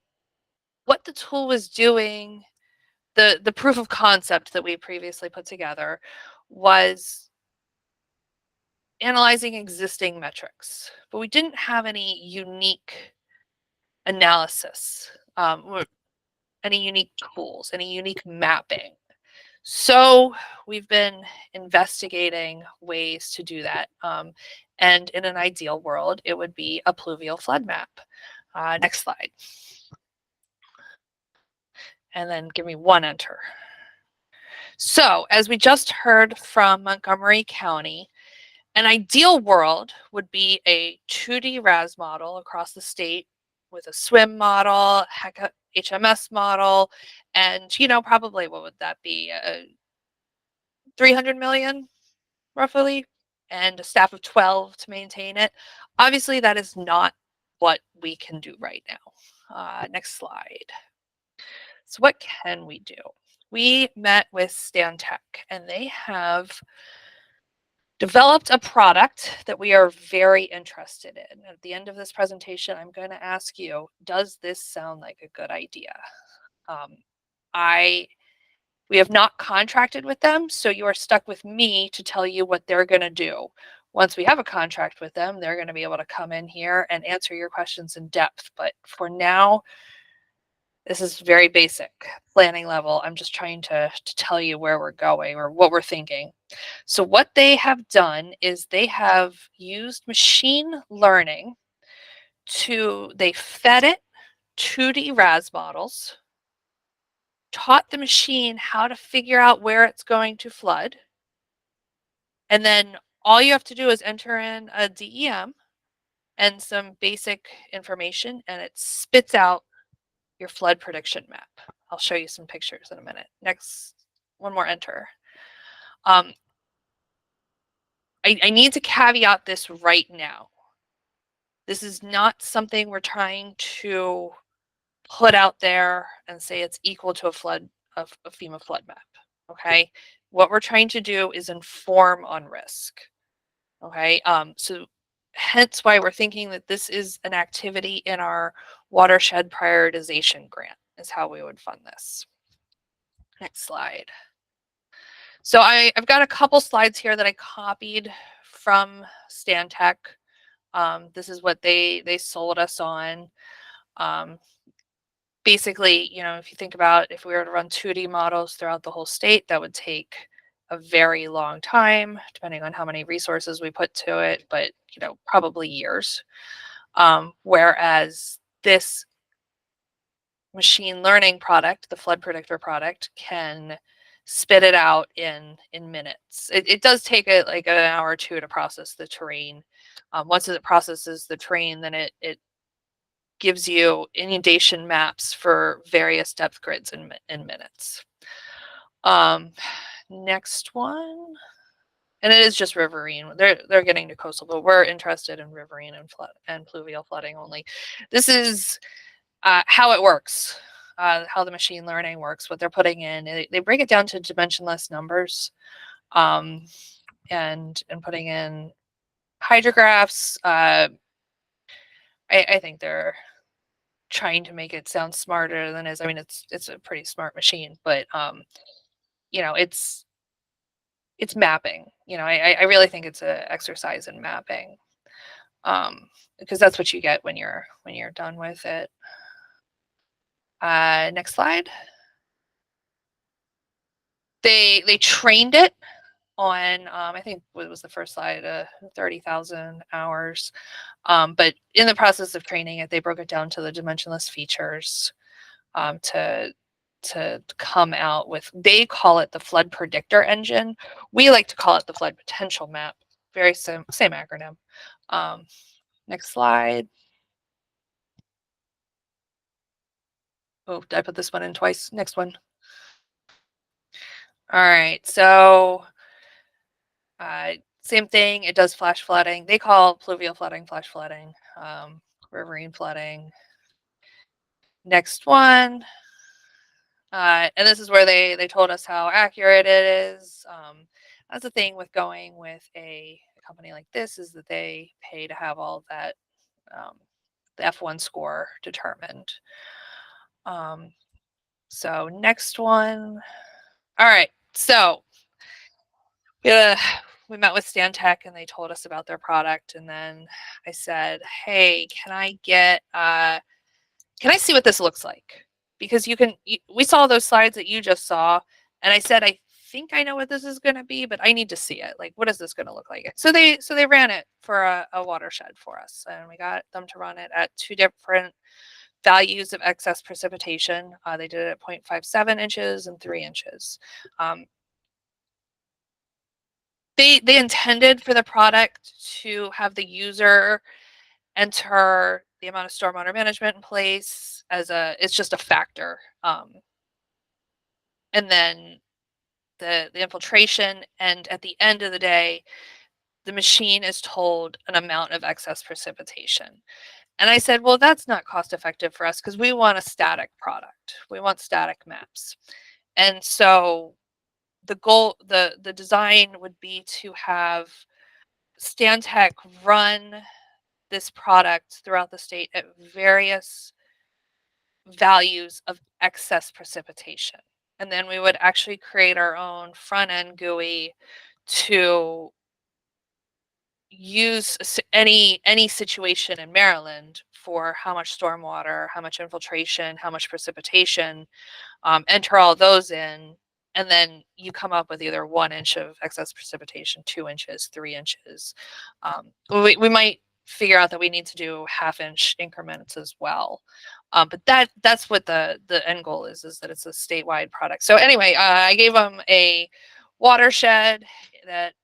what the tool was doing, the proof of concept that we previously put together was analyzing existing metrics, but we didn't have any unique analysis. any unique tools, any unique mapping. So we've been investigating ways to do that. And in an ideal world, it would be a pluvial flood map. Next slide. And then give me one enter. So as we just heard from Montgomery County, an ideal world would be a 2D RAS model across the state with a SWIM model, HMS model, and, probably what would that be? 300 million, roughly, and a staff of 12 to maintain it. Obviously, that is not what we can do right now. Next slide. So what can we do? We met with Stantec, and they have developed a product that we are very interested in. At the end of this presentation, I'm going to ask you, does this sound like a good idea? We have not contracted with them, so you are stuck with me to tell you what they're going to do. Once we have a contract with them, they're going to be able to come in here and answer your questions in depth. But for now, this is very basic planning level. I'm just trying to tell you where we're going or what we're thinking. So what they have done is they have used machine learning they fed it 2D RAS models, taught the machine how to figure out where it's going to flood. And then all you have to do is enter in a DEM and some basic information, and it spits out your flood prediction map. I'll show you some pictures in a minute. Next, one more enter. I need to caveat this right now. This is not something we're trying to put out there and say it's equal to a FEMA flood map. Okay. What we're trying to do is inform on risk. Okay. So hence why we're thinking that this is an activity in our watershed prioritization grant is how we would fund this. Next slide. So I've got a couple slides here that I copied from Stantec. This is what they sold us on. Basically, if you think about if we were to run 2D models throughout the whole state, that would take a very long time, depending on how many resources we put to it, but probably years. Whereas this machine learning product, the flood predictor product, can spit it out in minutes. It does take it like an hour or two to process the terrain. Once it processes the terrain, then it gives you inundation maps for various depth grids in minutes. Next one, and it is just riverine. They're getting to coastal, but we're interested in riverine and pluvial flooding only. This is how it works, how the machine learning works. What they're putting in, they break it down to dimensionless numbers, and putting in hydrographs. I think they're trying to make it sound smarter than it is. I mean, it's a pretty smart machine, but it's mapping. I really think it's an exercise in mapping, because that's what you get when you're done with it. Next slide. They trained it on I think what was the first slide, 30,000 hours. But in the process of training it, they broke it down to the dimensionless features to come out with, they call it the flood predictor engine. We like to call it the flood potential map. Very same acronym. Next slide. Oh, did I put this one in twice? Next one. All right, so same thing. It does flash flooding. They call pluvial flooding flash flooding, riverine flooding. Next one. And this is where they told us how accurate it is. That's the thing with going with a company like this, is that they pay to have all of that, the F1 score determined. So next one. All right, so we met with Stantec and they told us about their product, and then I said, hey, can I see what this looks like? because we saw those slides that you just saw, and I said, I think I know what this is going to be, but I need to see it. Like, what is this going to look like? So they ran it for a watershed for us, and we got them to run it at 2 different values of excess precipitation. They did it at 0.57 inches and 3 inches. They intended for the product to have the user enter the amount of stormwater management in place as it's just a factor. And then the infiltration, and at the end of the day, the machine is told an amount of excess precipitation. And I said, well, that's not cost effective for us because we want a static product. We want static maps. And so the goal, the design would be to have Stantec run this product throughout the state at various values of excess precipitation. And then we would actually create our own front end GUI to use any situation in Maryland for how much stormwater, how much infiltration, how much precipitation, enter all those in, and then you come up with either 1 inch of excess precipitation, 2 inches, 3 inches. We might figure out that we need to do 1/2 inch increments as well. But that's what the end goal is that it's a statewide product. So anyway, I gave them a watershed that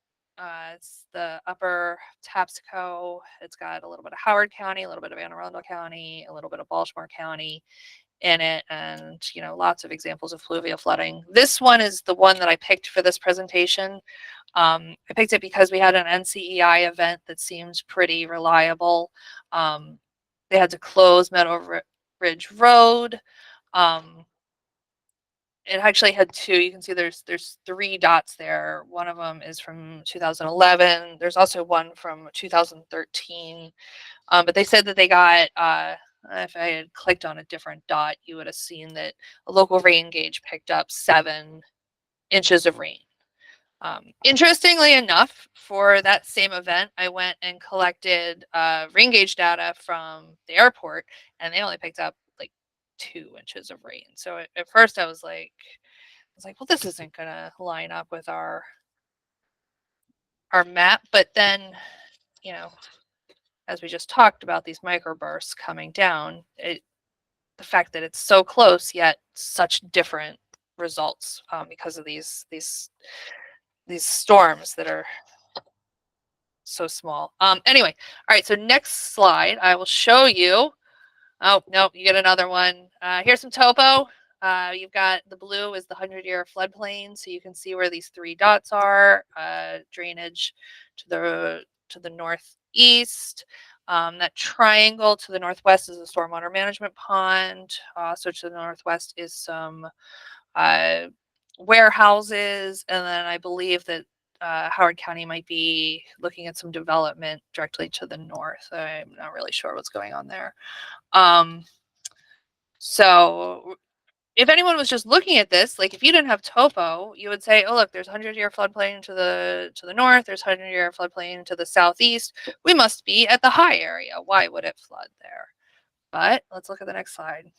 it's the upper Tapsco. It's got a little bit of Howard County, a little bit of Anne Arundel County, a little bit of Baltimore County in it, and lots of examples of pluvial flooding. This one is the one that I picked for this presentation. I picked it because we had an NCEI event that seemed pretty reliable. They had to close Meadow Ridge Road. It actually had 2. You can see there's 3 dots there. One of them is from 2011. There's also one from 2013. But they said that they got, if I had clicked on a different dot, you would have seen that a local rain gauge picked up 7 inches of rain. Interestingly enough, for that same event, I went and collected rain gauge data from the airport, and they only picked up like 2 inches of rain. So at first I was like, well, this isn't gonna line up with our map. But then, as we just talked about, these microbursts coming down, the fact that it's so close yet such different results because of these storms that are so small. Anyway, all right, so next slide, I will show you. Oh, no, you get another one. Here's some topo. You've got the blue is the 100-year floodplain, so you can see where these 3 dots are. Drainage to the northeast. That triangle to the northwest is a stormwater management pond. Also to the northwest is some warehouses, and then I believe that Howard County might be looking at some development directly to the north. I'm not really sure what's going on there. So if anyone was just looking at this, like if you didn't have topo, you would say, oh, look, there's 100-year floodplain to the north, there's 100-year floodplain to the southeast. We must be at the high area. Why would it flood there? But let's look at the next slide.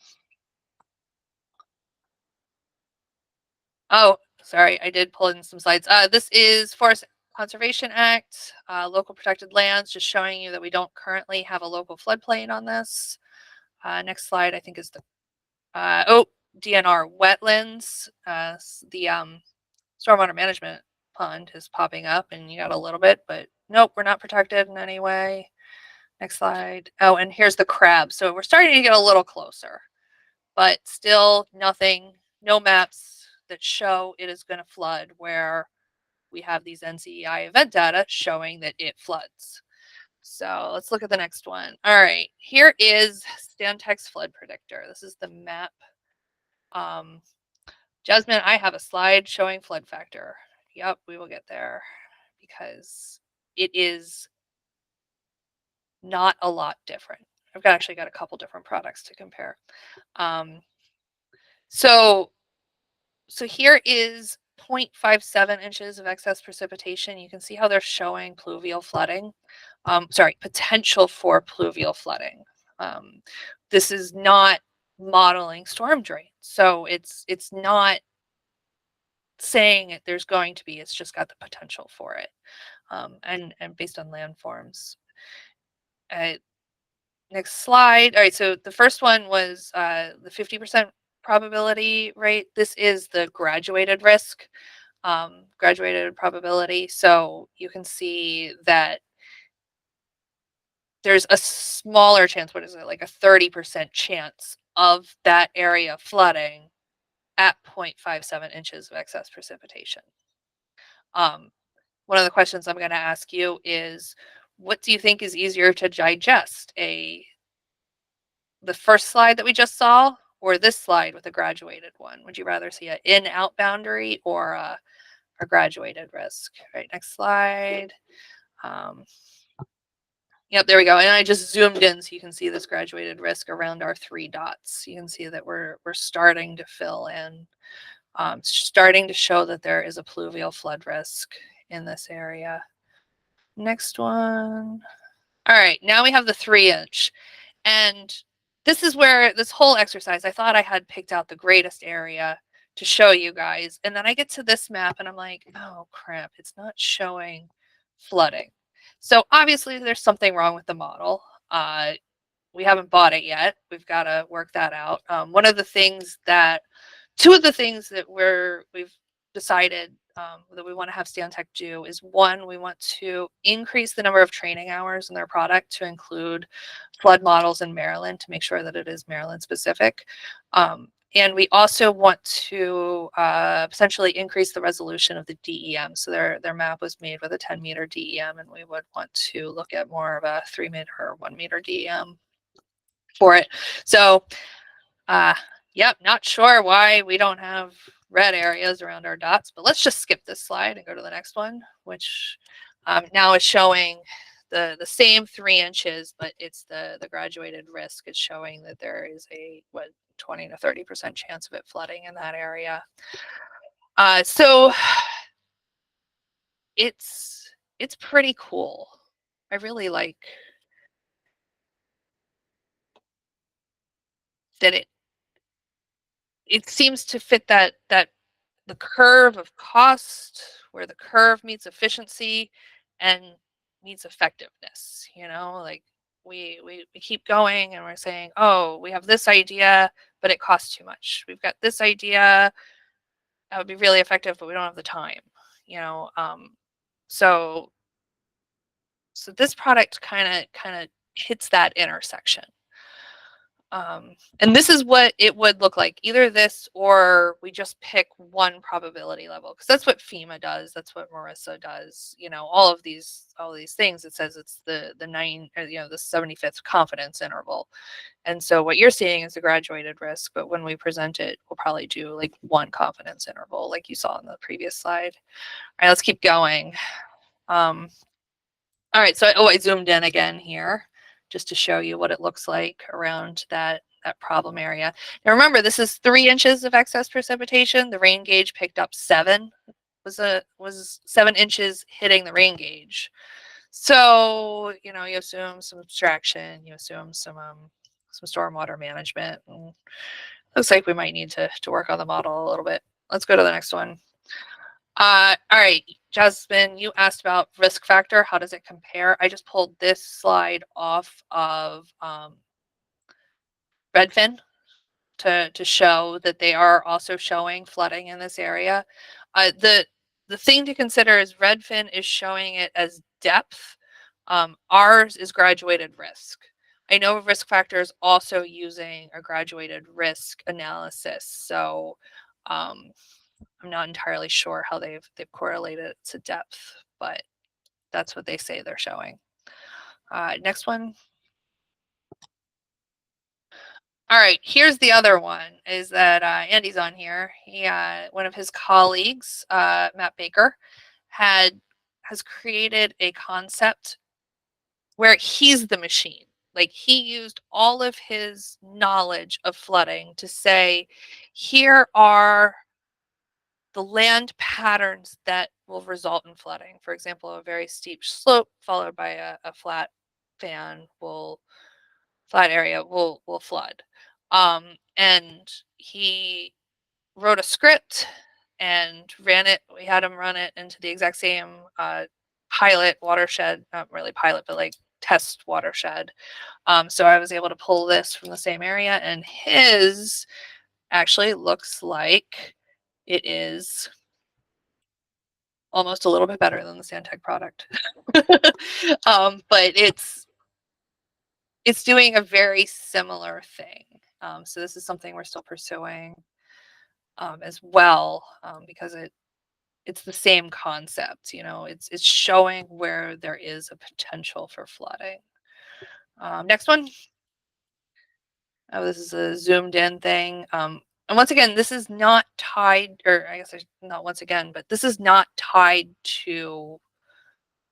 Oh, sorry, I did pull in some slides. This is Forest Conservation Act, local protected lands, just showing you that we don't currently have a local floodplain on this. Next slide, I think, is the DNR wetlands. The stormwater management pond is popping up, and you got a little bit, but nope, we're not protected in any way. Next slide. Oh, and here's the crab. So we're starting to get a little closer, but still nothing, no maps that show it is going to flood where we have these NCEI event data showing that it floods. So let's look at the next one. All right, here is Stantec's flood predictor. This is the map. Jasmine, I have a slide showing flood factor. Yep, we will get there because it is not a lot different. I've actually got a couple different products to compare. So here is 0.57 inches of excess precipitation. You can see how they're showing pluvial flooding. Potential for pluvial flooding. This is not modeling storm drain. So it's not saying there's going to be, it's just got the potential for it. And based on landforms. Next slide. All right, so the first one was the 50% probability rate. This is the graduated risk, graduated probability. So you can see that there's a smaller chance, what is it, like a 30% chance of that area flooding at 0.57 inches of excess precipitation. One of the questions I'm going to ask you is, what do you think is easier to digest? The first slide that we just saw, or this slide with a graduated one? Would you rather see an in-out boundary or a graduated risk? All right, next slide. Yep, there we go. And I just zoomed in so you can see this graduated risk around our 3 dots. You can see that we're starting to fill in, starting to show that there is a pluvial flood risk in this area. Next one. All right, now we have the 3-inch. And this is where this whole exercise, I thought I had picked out the greatest area to show you guys. And then I get to this map and I'm like, oh crap, it's not showing flooding. So obviously there's something wrong with the model. We haven't bought it yet. We've got to work that out. Two of the things that we've decided that we want to have Stantec do is, one, we want to increase the number of training hours in their product to include flood models in Maryland to make sure that it is Maryland specific. And we also want to potentially increase the resolution of the DEM. So their map was made with a 10-meter DEM, and we would want to look at more of a 3-meter or 1-meter DEM for it. So yep, not sure why we don't have red areas around our dots, but let's just skip this slide and go to the next one, which now is showing the same 3 inches, but it's the graduated risk. It's showing that there is a 20 to 30% chance of it flooding in that area. So it's pretty cool. I really like that it seems to fit that the curve of cost, where the curve meets efficiency and meets effectiveness. Like we keep going and we're saying, oh, we have this idea, but it costs too much. We've got this idea that would be really effective, but we don't have the time. So this product kind of hits that intersection. And this is what it would look like. Either this, or we just pick one probability level, because that's what FEMA does. That's what Marissa does. All of these things. It says it's the 75th confidence interval. And so what you're seeing is a graduated risk, but when we present it, we'll probably do like one confidence interval, like you saw in the previous slide. All right, let's keep going. All right, so I zoomed in again here, just to show you what it looks like around that problem area. Now remember, this is 3 inches of excess precipitation. The rain gauge picked up 7. Was 7 inches hitting the rain gauge. So you assume some abstraction, you assume some stormwater management. And looks like we might need to work on the model a little bit. Let's go to the next one. All right, Jasmine, you asked about risk factor. How does it compare? I just pulled this slide off of Redfin to show that they are also showing flooding in this area. The thing to consider is Redfin is showing it as depth. Ours is graduated risk. I know risk factor is also using a graduated risk analysis. So I'm not entirely sure how they've correlated it to depth, but that's what they say they're showing. Next one. All right, here's the other one, is that Andy's on here. He, one of his colleagues, Matt Baker, has created a concept where he's the machine. Like, he used all of his knowledge of flooding to say, here are the land patterns that will result in flooding. For example, a very steep slope followed by a flat area will flood. And he wrote a script and ran it. We had him run it into the exact same pilot watershed, not really pilot, but like test watershed. So I was able to pull this from the same area, and his actually looks like it is almost a little bit better than the Sandtech product. But it's doing a very similar thing. So this is something we're still pursuing as well, because it's the same concept. You know, it's showing where there is a potential for flooding. Next one. Oh, this is a zoomed in thing. And once again, this is not tied, or I guess not once again, but this is not tied to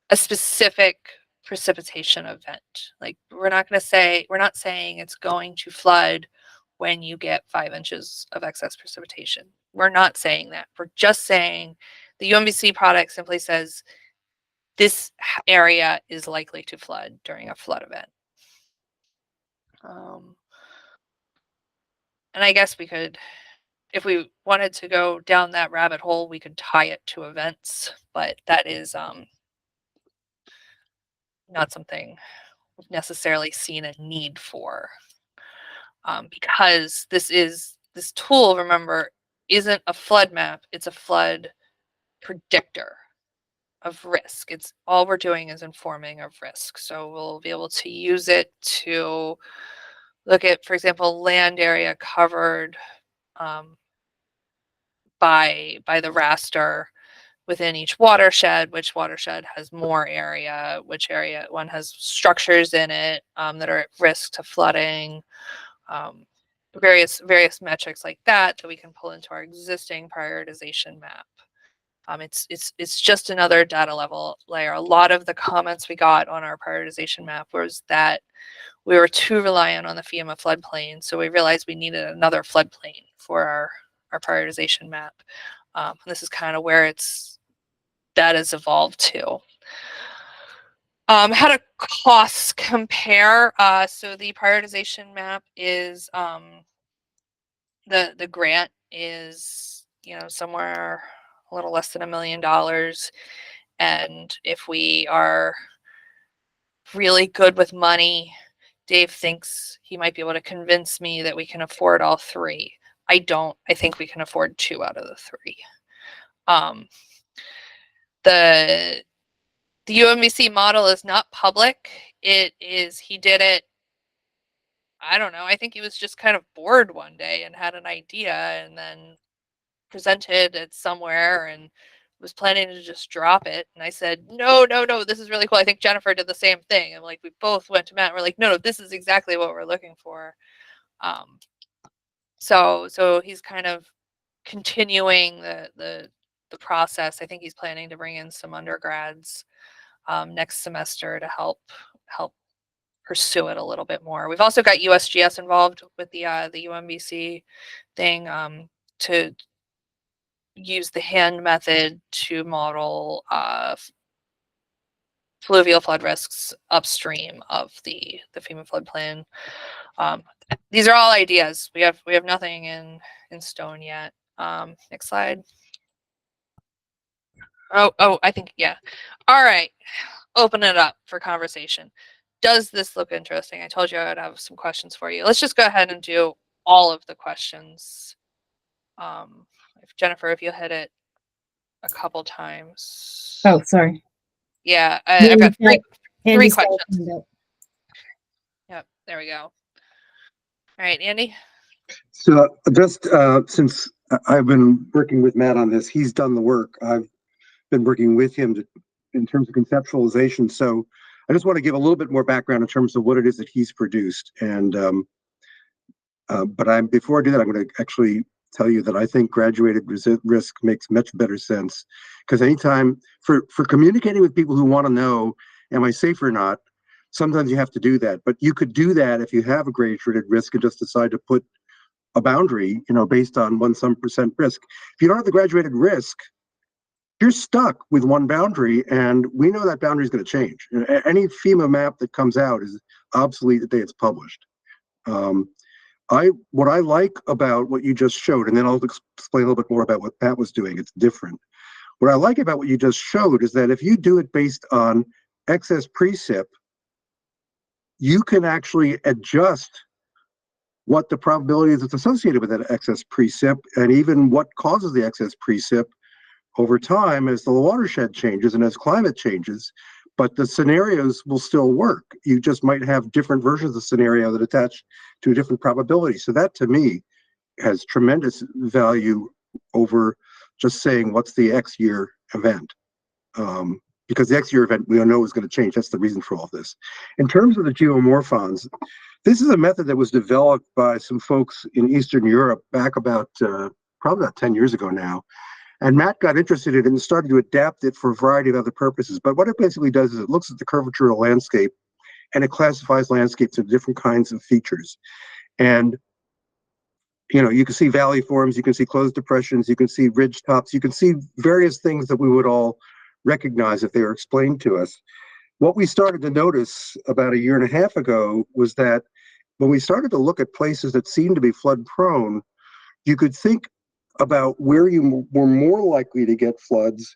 a specific precipitation event. Like we're not saying it's going to flood when you get 5 inches of excess precipitation. We're not saying that. We're just saying the UMBC product simply says this area is likely to flood during a flood event. And I guess we could, if we wanted to go down that rabbit hole, we could tie it to events, but that is not something we've necessarily seen a need for, because this tool, remember, isn't a flood map, it's a flood predictor of risk. It's all we're doing is informing of risk. So we'll be able to use it to look at, for example, land area covered by the raster within each watershed, which watershed has more area, which area one has structures in it that are at risk to flooding, various metrics like that we can pull into our existing prioritization map. It's just another data level layer. A lot of the comments we got on our prioritization map was that we were too reliant on the FEMA floodplain, so we realized we needed another floodplain for our prioritization map. And this is kind of where that has evolved to. How to cost compare. So the prioritization map is the grant is, you know, somewhere a little less than $1 million. And if we are really good with money, Dave thinks he might be able to convince me that we can afford all three. I don't. I think we can afford 2 out of the 3. The UMBC model is not public. It is, he did it, I don't know, I think he was just kind of bored one day and had an idea and then presented it somewhere and was planning to just drop it. And I said, no, this is really cool. I think Jennifer did the same thing. And like, we both went to Matt and we're like, no, this is exactly what we're looking for. So he's kind of continuing the process. I think he's planning to bring in some undergrads next semester to help pursue it a little bit more. We've also got USGS involved with the UMBC thing to use the hand method to model fluvial flood risks upstream of the FEMA floodplain. These are all ideas. We have nothing in stone yet. Next slide. Oh, I think, yeah. All right. Open it up for conversation. Does this look interesting? I told you I would have some questions for you. Let's just go ahead and do all of the questions. Jennifer, if you hit it a couple times. Oh, sorry. Yeah, I've got three questions. Yep, there we go. All right, Andy. So just since I've been working with Matt on this, he's done the work. I've been working with him in terms of conceptualization. So I just want to give a little bit more background in terms of what it is that he's produced. And but before I do that, I'm going to actually tell you that I think graduated risk makes much better sense, because anytime for communicating with people who want to know, am I safe or not, sometimes you have to do that. But you could do that if you have a graduated risk and just decide to put a boundary, you know, based on some percent risk. If you don't have the graduated risk, you're stuck with one boundary, and we know that boundary is going to change. Any FEMA map that comes out is obsolete the day it's published. what I like about what you just showed, and then I'll explain a little bit more about what Pat was doing. It's different. What I like about what you just showed is that if you do it based on excess precip, you can actually adjust what the probability that's associated with that excess precip and even what causes the excess precip over time as the watershed changes and as climate changes, but the scenarios will still work. You just might have different versions of the scenario that attach to a different probability. So that to me has tremendous value over just saying what's the X year event. Because the X year event we don't know is going to change. That's the reason for all of this. In terms of the geomorphons, this is a method that was developed by some folks in Eastern Europe back about probably about 10 years ago now. And Matt got interested in it and started to adapt it for a variety of other purposes. But what it basically does is it looks at the curvature of the landscape and it classifies landscapes into different kinds of features. And you know, you can see valley forms, you can see closed depressions, you can see ridge tops, you can see various things that we would all recognize if they were explained to us. What we started to notice about 1.5 years ago was that when we started to look at places that seemed to be flood prone, you could think about where you were more likely to get floods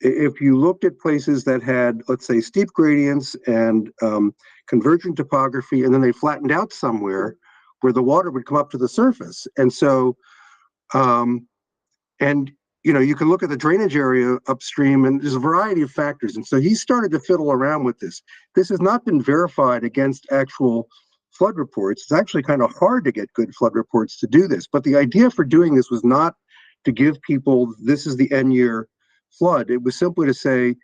if you looked at places that had, let's say, steep gradients and convergent topography, and then they flattened out somewhere where the water would come up to the surface. And so, you know, you can look at the drainage area upstream, and there's a variety of factors. And so he started to fiddle around with this. This has not been verified against actual flood reports. It's actually kind of hard to get good flood reports to do this. But the idea for doing this was not to give people, this is the N year flood. It was simply to say,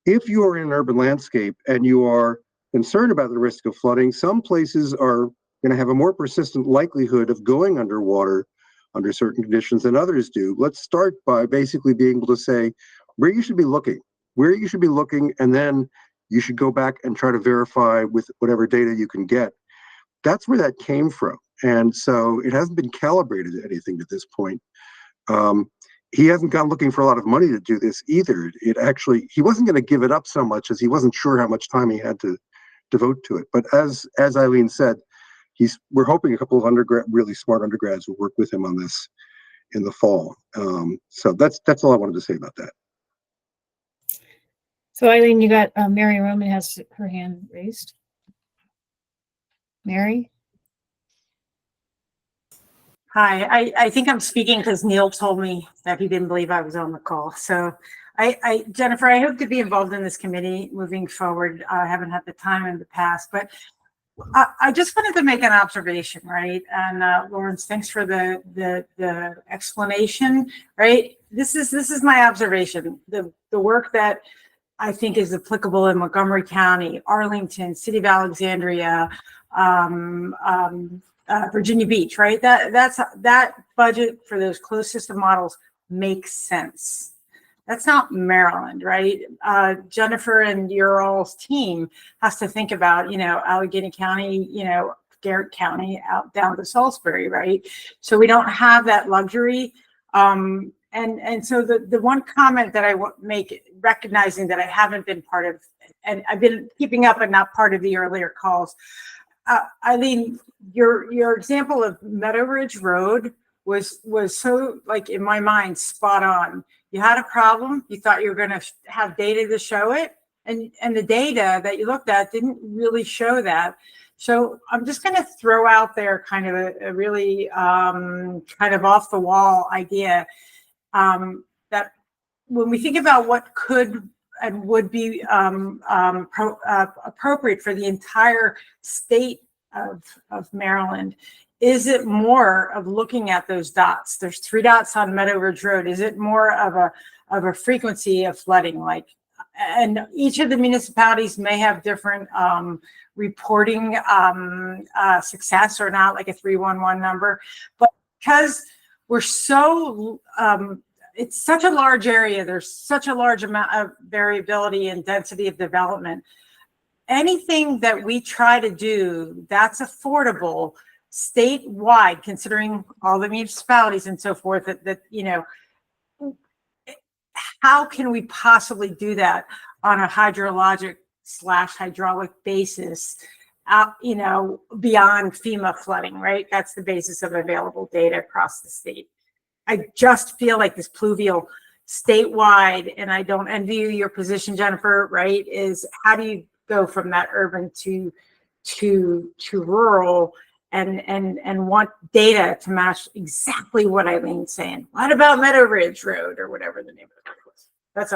if you are in an urban landscape and you are concerned about the risk of flooding, some places are going to have a more persistent likelihood of going underwater under certain conditions than others do. Let's start by basically being able to say where you should be looking, and then you should go back and try to verify with whatever data you can get. That's where that came from. And so it hasn't been calibrated to anything at this point. He hasn't gone looking for a lot of money to do this either. He wasn't going to give it up so much as he wasn't sure how much time he had to devote to it. But as Eileen said, we're hoping a couple of really smart undergrads will work with him on this in the fall. So that's all I wanted to say about that. So Eileen, you got Mary Roman has her hand raised. Mary? Hi, I think I'm speaking because Neil told me that he didn't believe I was on the call. So Jennifer, I hope to be involved in this committee moving forward. I haven't had the time in the past, but I just wanted to make an observation, right? And Lawrence, thanks for the explanation, right? This is my observation. The work that I think is applicable in Montgomery County, Arlington, City of Alexandria, Virginia Beach, right? That budget for those closed system models makes sense. That's not Maryland, right? Jennifer and your all's team has to think about, Allegheny County, Garrett County out down to Salisbury, right? So we don't have that luxury. And so the one comment that I want to make, recognizing that I haven't been part of, and I've been keeping up and not part of the earlier calls. Eileen, your example of Meadow Ridge Road was so, like, in my mind, spot on. You had a problem, you thought you were going to have data to show it, and the data that you looked at didn't really show that. So I'm just going to throw out there kind of a really kind of off the wall idea that when we think about what could and would be appropriate for the entire state of Maryland, is it more of looking at those dots? There's 3 dots on Meadow Ridge Road. Is it more of a frequency of flooding? And each of the municipalities may have different reporting success or not, like a 311 number. But because we're so, it's such a large area, there's such a large amount of variability and density of development. Anything that we try to do that's affordable statewide, considering all the municipalities and so forth, that how can we possibly do that on a hydrologic/hydraulic basis you know, beyond FEMA flooding, right? That's the basis of available data across the state. I just feel like this pluvial statewide, and I don't envy you your position, Jennifer, right? Is how do you go from that urban to rural and want data to match exactly what Eileen's saying? What about Meadow Ridge Road or whatever the name of it was? That's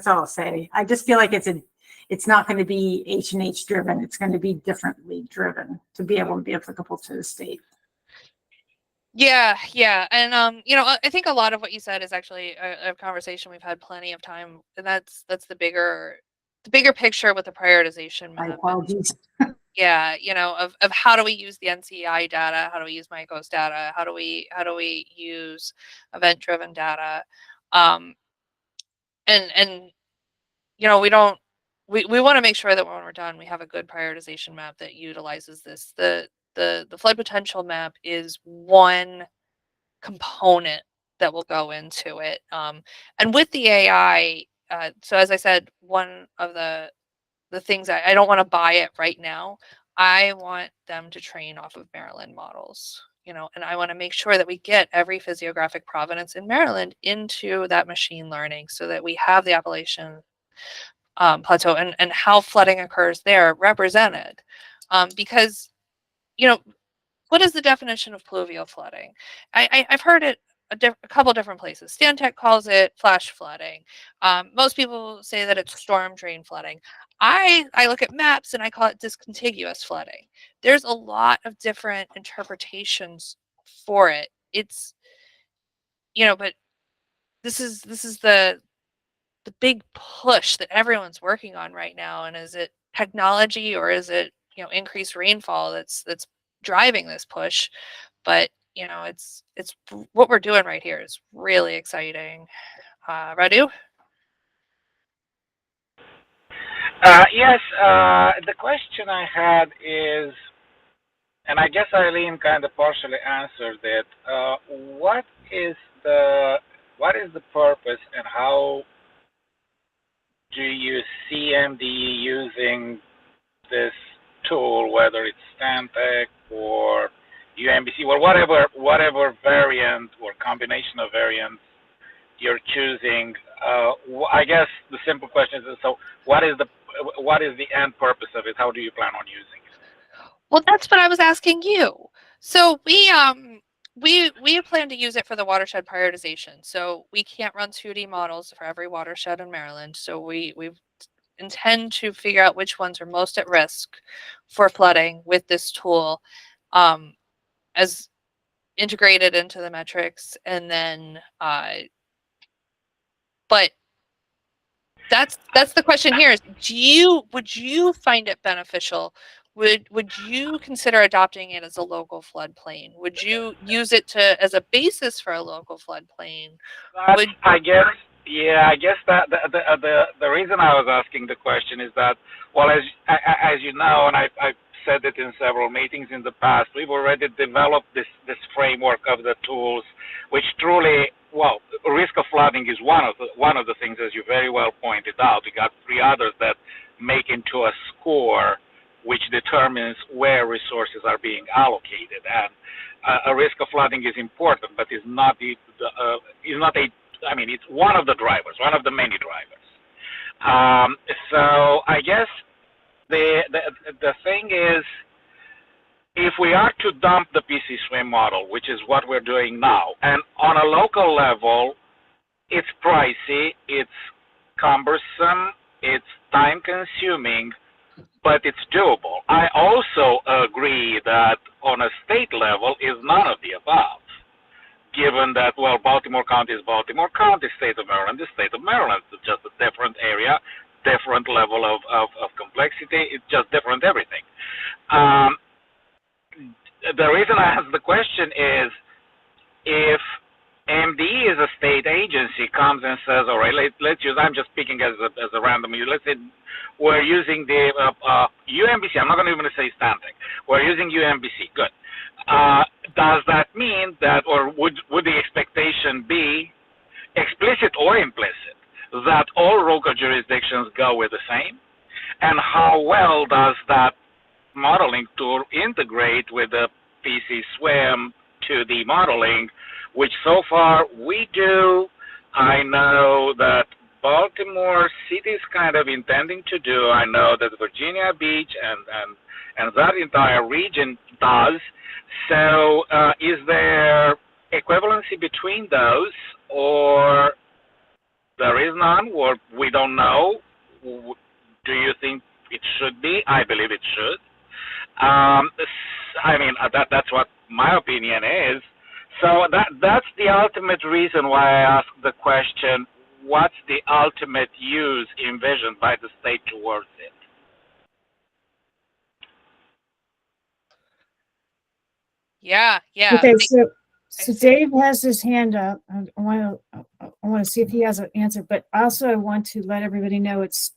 all I'll say. I just feel like it's not going to be H&H driven. It's going to be differently driven to be able to be applicable to the state. Yeah, and you know, I think a lot of what you said is actually a conversation we've had plenty of time, and that's the bigger picture with the prioritization My map. apologies. Yeah, you know, of how do we use the NCI data? How do we use MICO's data? How do we use event-driven data? And you know, we want to make sure that when we're done, we have a good prioritization map that utilizes this. The flood potential map is one component that will go into it. And with the AI, so as I said, one of the things I don't want to buy it right now. I want them to train off of Maryland models, you know, and I want to make sure that we get every physiographic provenance in Maryland into that machine learning so that we have the Appalachian plateau and how flooding occurs there represented. Because, you know, what is the definition of pluvial flooding? I've heard it a couple different places. Stantec calls it flash flooding. Most people say that it's storm drain flooding. I look at maps and I call it discontiguous flooding. There's a lot of different interpretations for it. It's, you know, but this is the big push that everyone's working on right now. And is it technology or is it, you know, increased rainfall that's driving this push? But you know, it's what we're doing right here is really exciting. Radu? Yes, the question I had is, and I guess Eileen kind of partially answered it. What is the purpose, and how do you see MDE using this tool, whether it's Stantec or UMBC or whatever variant or combination of variants you're choosing? I guess the simple question is, so what is the end purpose of it? How do you plan on using it? Well, that's what I was asking you. So we plan to use it for the watershed prioritization. So we can't run 2D models for every watershed in Maryland. So we intend to figure out which ones are most at risk for flooding with this tool, as integrated into the metrics, and then but that's the question here is, would you find it beneficial? Would you consider adopting it as a local floodplain? Would you use it as a basis for a local floodplain? I guess that the reason I was asking the question is that, well, as you know, and I've said it in several meetings in the past, we've already developed this framework of the tools, which truly, well, risk of flooding is one of the things, as you very well pointed out. We got three others that make into a score, which determines where resources are being allocated. And a risk of flooding is important, but it's one of the drivers, one of the many drivers. So I guess the thing is, if we are to dump the PC swim model, which is what we're doing now, and on a local level, it's pricey, it's cumbersome, it's time consuming, but it's doable. I also agree that on a state level is none of the above, given that, well, Baltimore County is Baltimore County, state of Maryland is state of Maryland. It's just a different area, different level of complexity. It's just different everything. The reason I ask the question is, if MDE is a state agency comes and says, all right, let's use, I'm just speaking as a random, let's say we're using the UMBC, I'm not going to even say Stantec, we're using UMBC, good. Does that mean that, or would the expectation be, explicit or implicit, that all local jurisdictions go with the same? And how well does that modeling to integrate with the PC swim to the modeling, which so far we do. I know that Baltimore City is kind of intending to do. I know that Virginia Beach and that entire region does. So is there equivalency between those, or there is none, or we don't know? Do you think it should be? I believe it should. I mean, that's what my opinion is. So that's the ultimate reason why I asked the question, what's the ultimate use envisioned by the state towards it? Yeah. Okay, so Dave has his hand up. I want to see if he has an answer, but also I want to let everybody know it's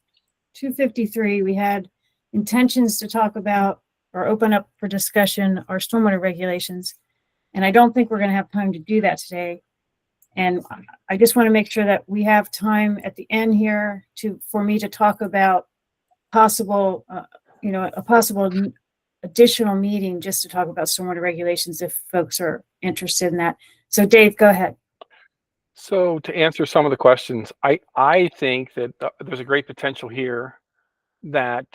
2:53. We had intentions to talk about or open up for discussion our stormwater regulations, and I don't think we're going to have time to do that today. And I just want to make sure that we have time at the end here for me to talk about possible, a possible additional meeting just to talk about stormwater regulations if folks are interested in that. So Dave, go ahead. So to answer some of the questions, I think that there's a great potential here that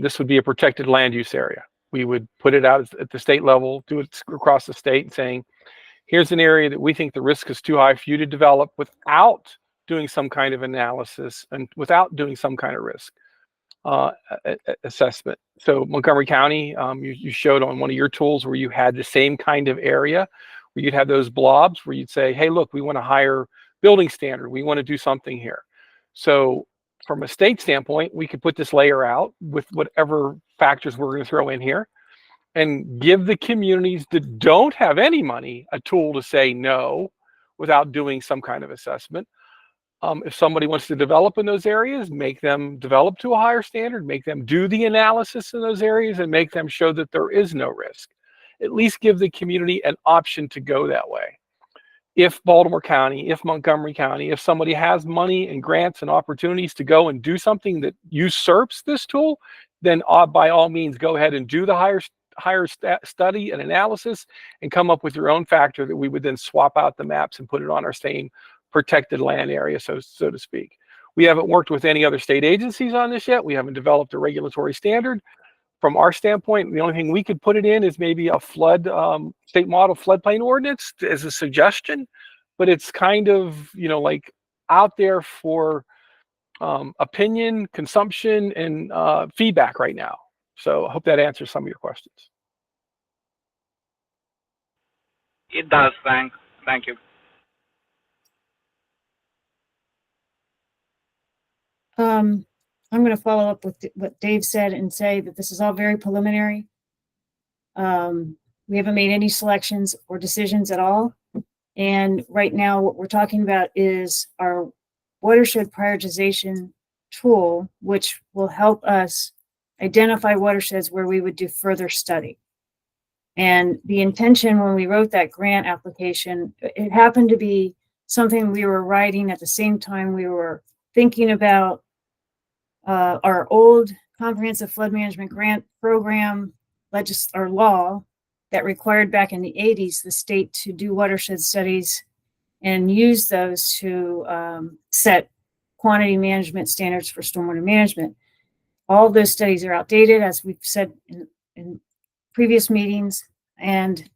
this would be a protected land use area. We would put it out at the state level, do it across the state and saying, here's an area that we think the risk is too high for you to develop without doing some kind of analysis and without doing some kind of risk assessment. So Montgomery County, you showed on one of your tools where you had the same kind of area where you'd have those blobs where you'd say, hey, look, we want a higher building standard. We want to do something here. So from a state standpoint, we could put this layer out with whatever factors we're going to throw in here and give the communities that don't have any money a tool to say no without doing some kind of assessment. If somebody wants to develop in those areas, make them develop to a higher standard, make them do the analysis in those areas and make them show that there is no risk. At least give the community an option to go that way. If Baltimore County, if Montgomery County, if somebody has money and grants and opportunities to go and do something that usurps this tool, then by all means, go ahead and do the higher study and analysis and come up with your own factor that we would then swap out the maps and put it on our same protected land area, so to speak. We haven't worked with any other state agencies on this yet. We haven't developed a regulatory standard. From our standpoint, the only thing we could put it in is maybe a state model floodplain ordinance as a suggestion, but it's kind of, like out there for opinion, consumption, and feedback right now. So I hope that answers some of your questions. It does. Thank you. I'm going to follow up with what Dave said and say that this is all very preliminary. We haven't made any selections or decisions at all. And right now, what we're talking about is our watershed prioritization tool, which will help us identify watersheds where we would do further study. And the intention when we wrote that grant application, it happened to be something we were writing at the same time we were thinking about our old comprehensive flood management grant program or law that required back in the 80s the state to do watershed studies and use those to set quantity management standards for stormwater management. All of those studies are outdated, as we've said in previous meetings, and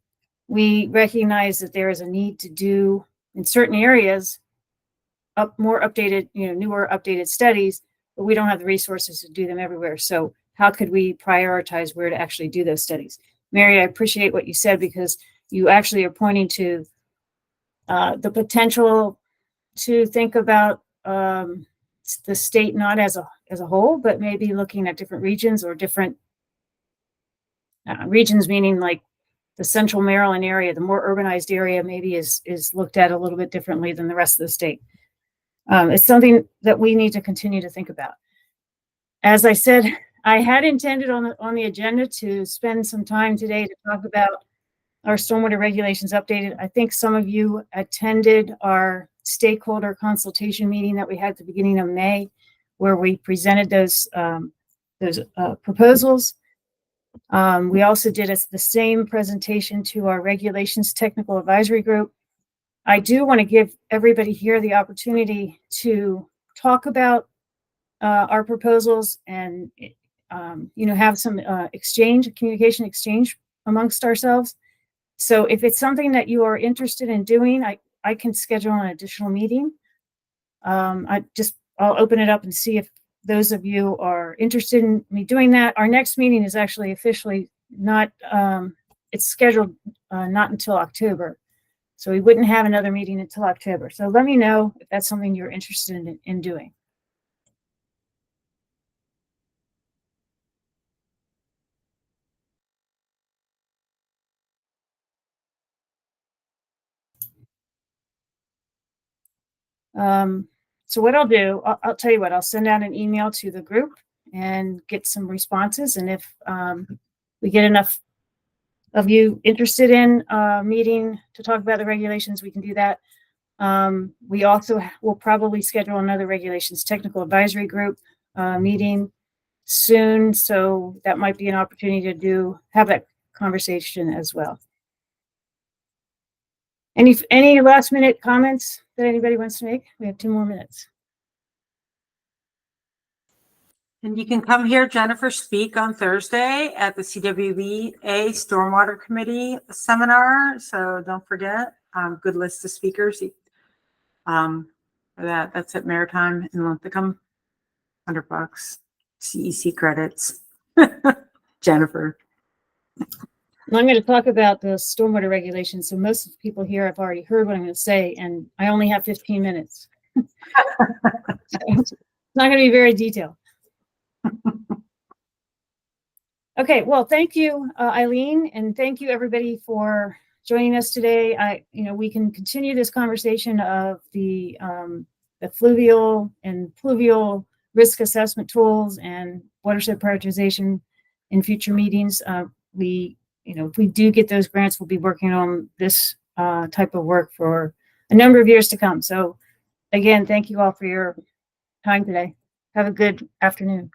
we recognize that there is a need to do in certain areas more updated, newer updated studies, but we don't have the resources to do them everywhere. So how could we prioritize where to actually do those studies? Mary, I appreciate what you said because you actually are pointing to the potential to think about the state not as a whole, but maybe looking at different regions or different regions, meaning like the central Maryland area, the more urbanized area maybe is looked at a little bit differently than the rest of the state. It's something that we need to continue to think about. As I said, I had intended on the agenda to spend some time today to talk about our stormwater regulations updated. I think some of you attended our stakeholder consultation meeting that we had at the beginning of May, where we presented those proposals. We also did the same presentation to our regulations technical advisory group. I do want to give everybody here the opportunity to talk about our proposals and have some communication exchange amongst ourselves. So if it's something that you are interested in doing, I can schedule an additional meeting. I'll open it up and see if those of you are interested in me doing that. Our next meeting is actually officially not, it's scheduled not until October. So we wouldn't have another meeting until October. So let me know if that's something you're interested in doing. So what I'll do, I'll tell you what, I'll send out an email to the group and get some responses. And if we get enough of you interested in meeting to talk about the regulations, we can do that. We also will probably schedule another regulations technical advisory group meeting soon. So that might be an opportunity to have that conversation as well. Any last minute comments that anybody wants to make? We have 2 more minutes. And you can come hear Jennifer speak on Thursday at the CWB A-StoRM Committee seminar. So don't forget, good list of speakers. For that's at Maritime in Linthicum, $100, CEC credits. Jennifer. Well, I'm going to talk about the stormwater regulations. So most of the people here have already heard what I'm going to say, and I only have 15 minutes. It's not going to be very detailed. Okay, well, thank you, Eileen, and thank you everybody for joining us today. We can continue this conversation of the fluvial and pluvial risk assessment tools and watershed prioritization in future meetings. If we do get those grants, we'll be working on this type of work for a number of years to come. So again, thank you all for your time today. Have a good afternoon.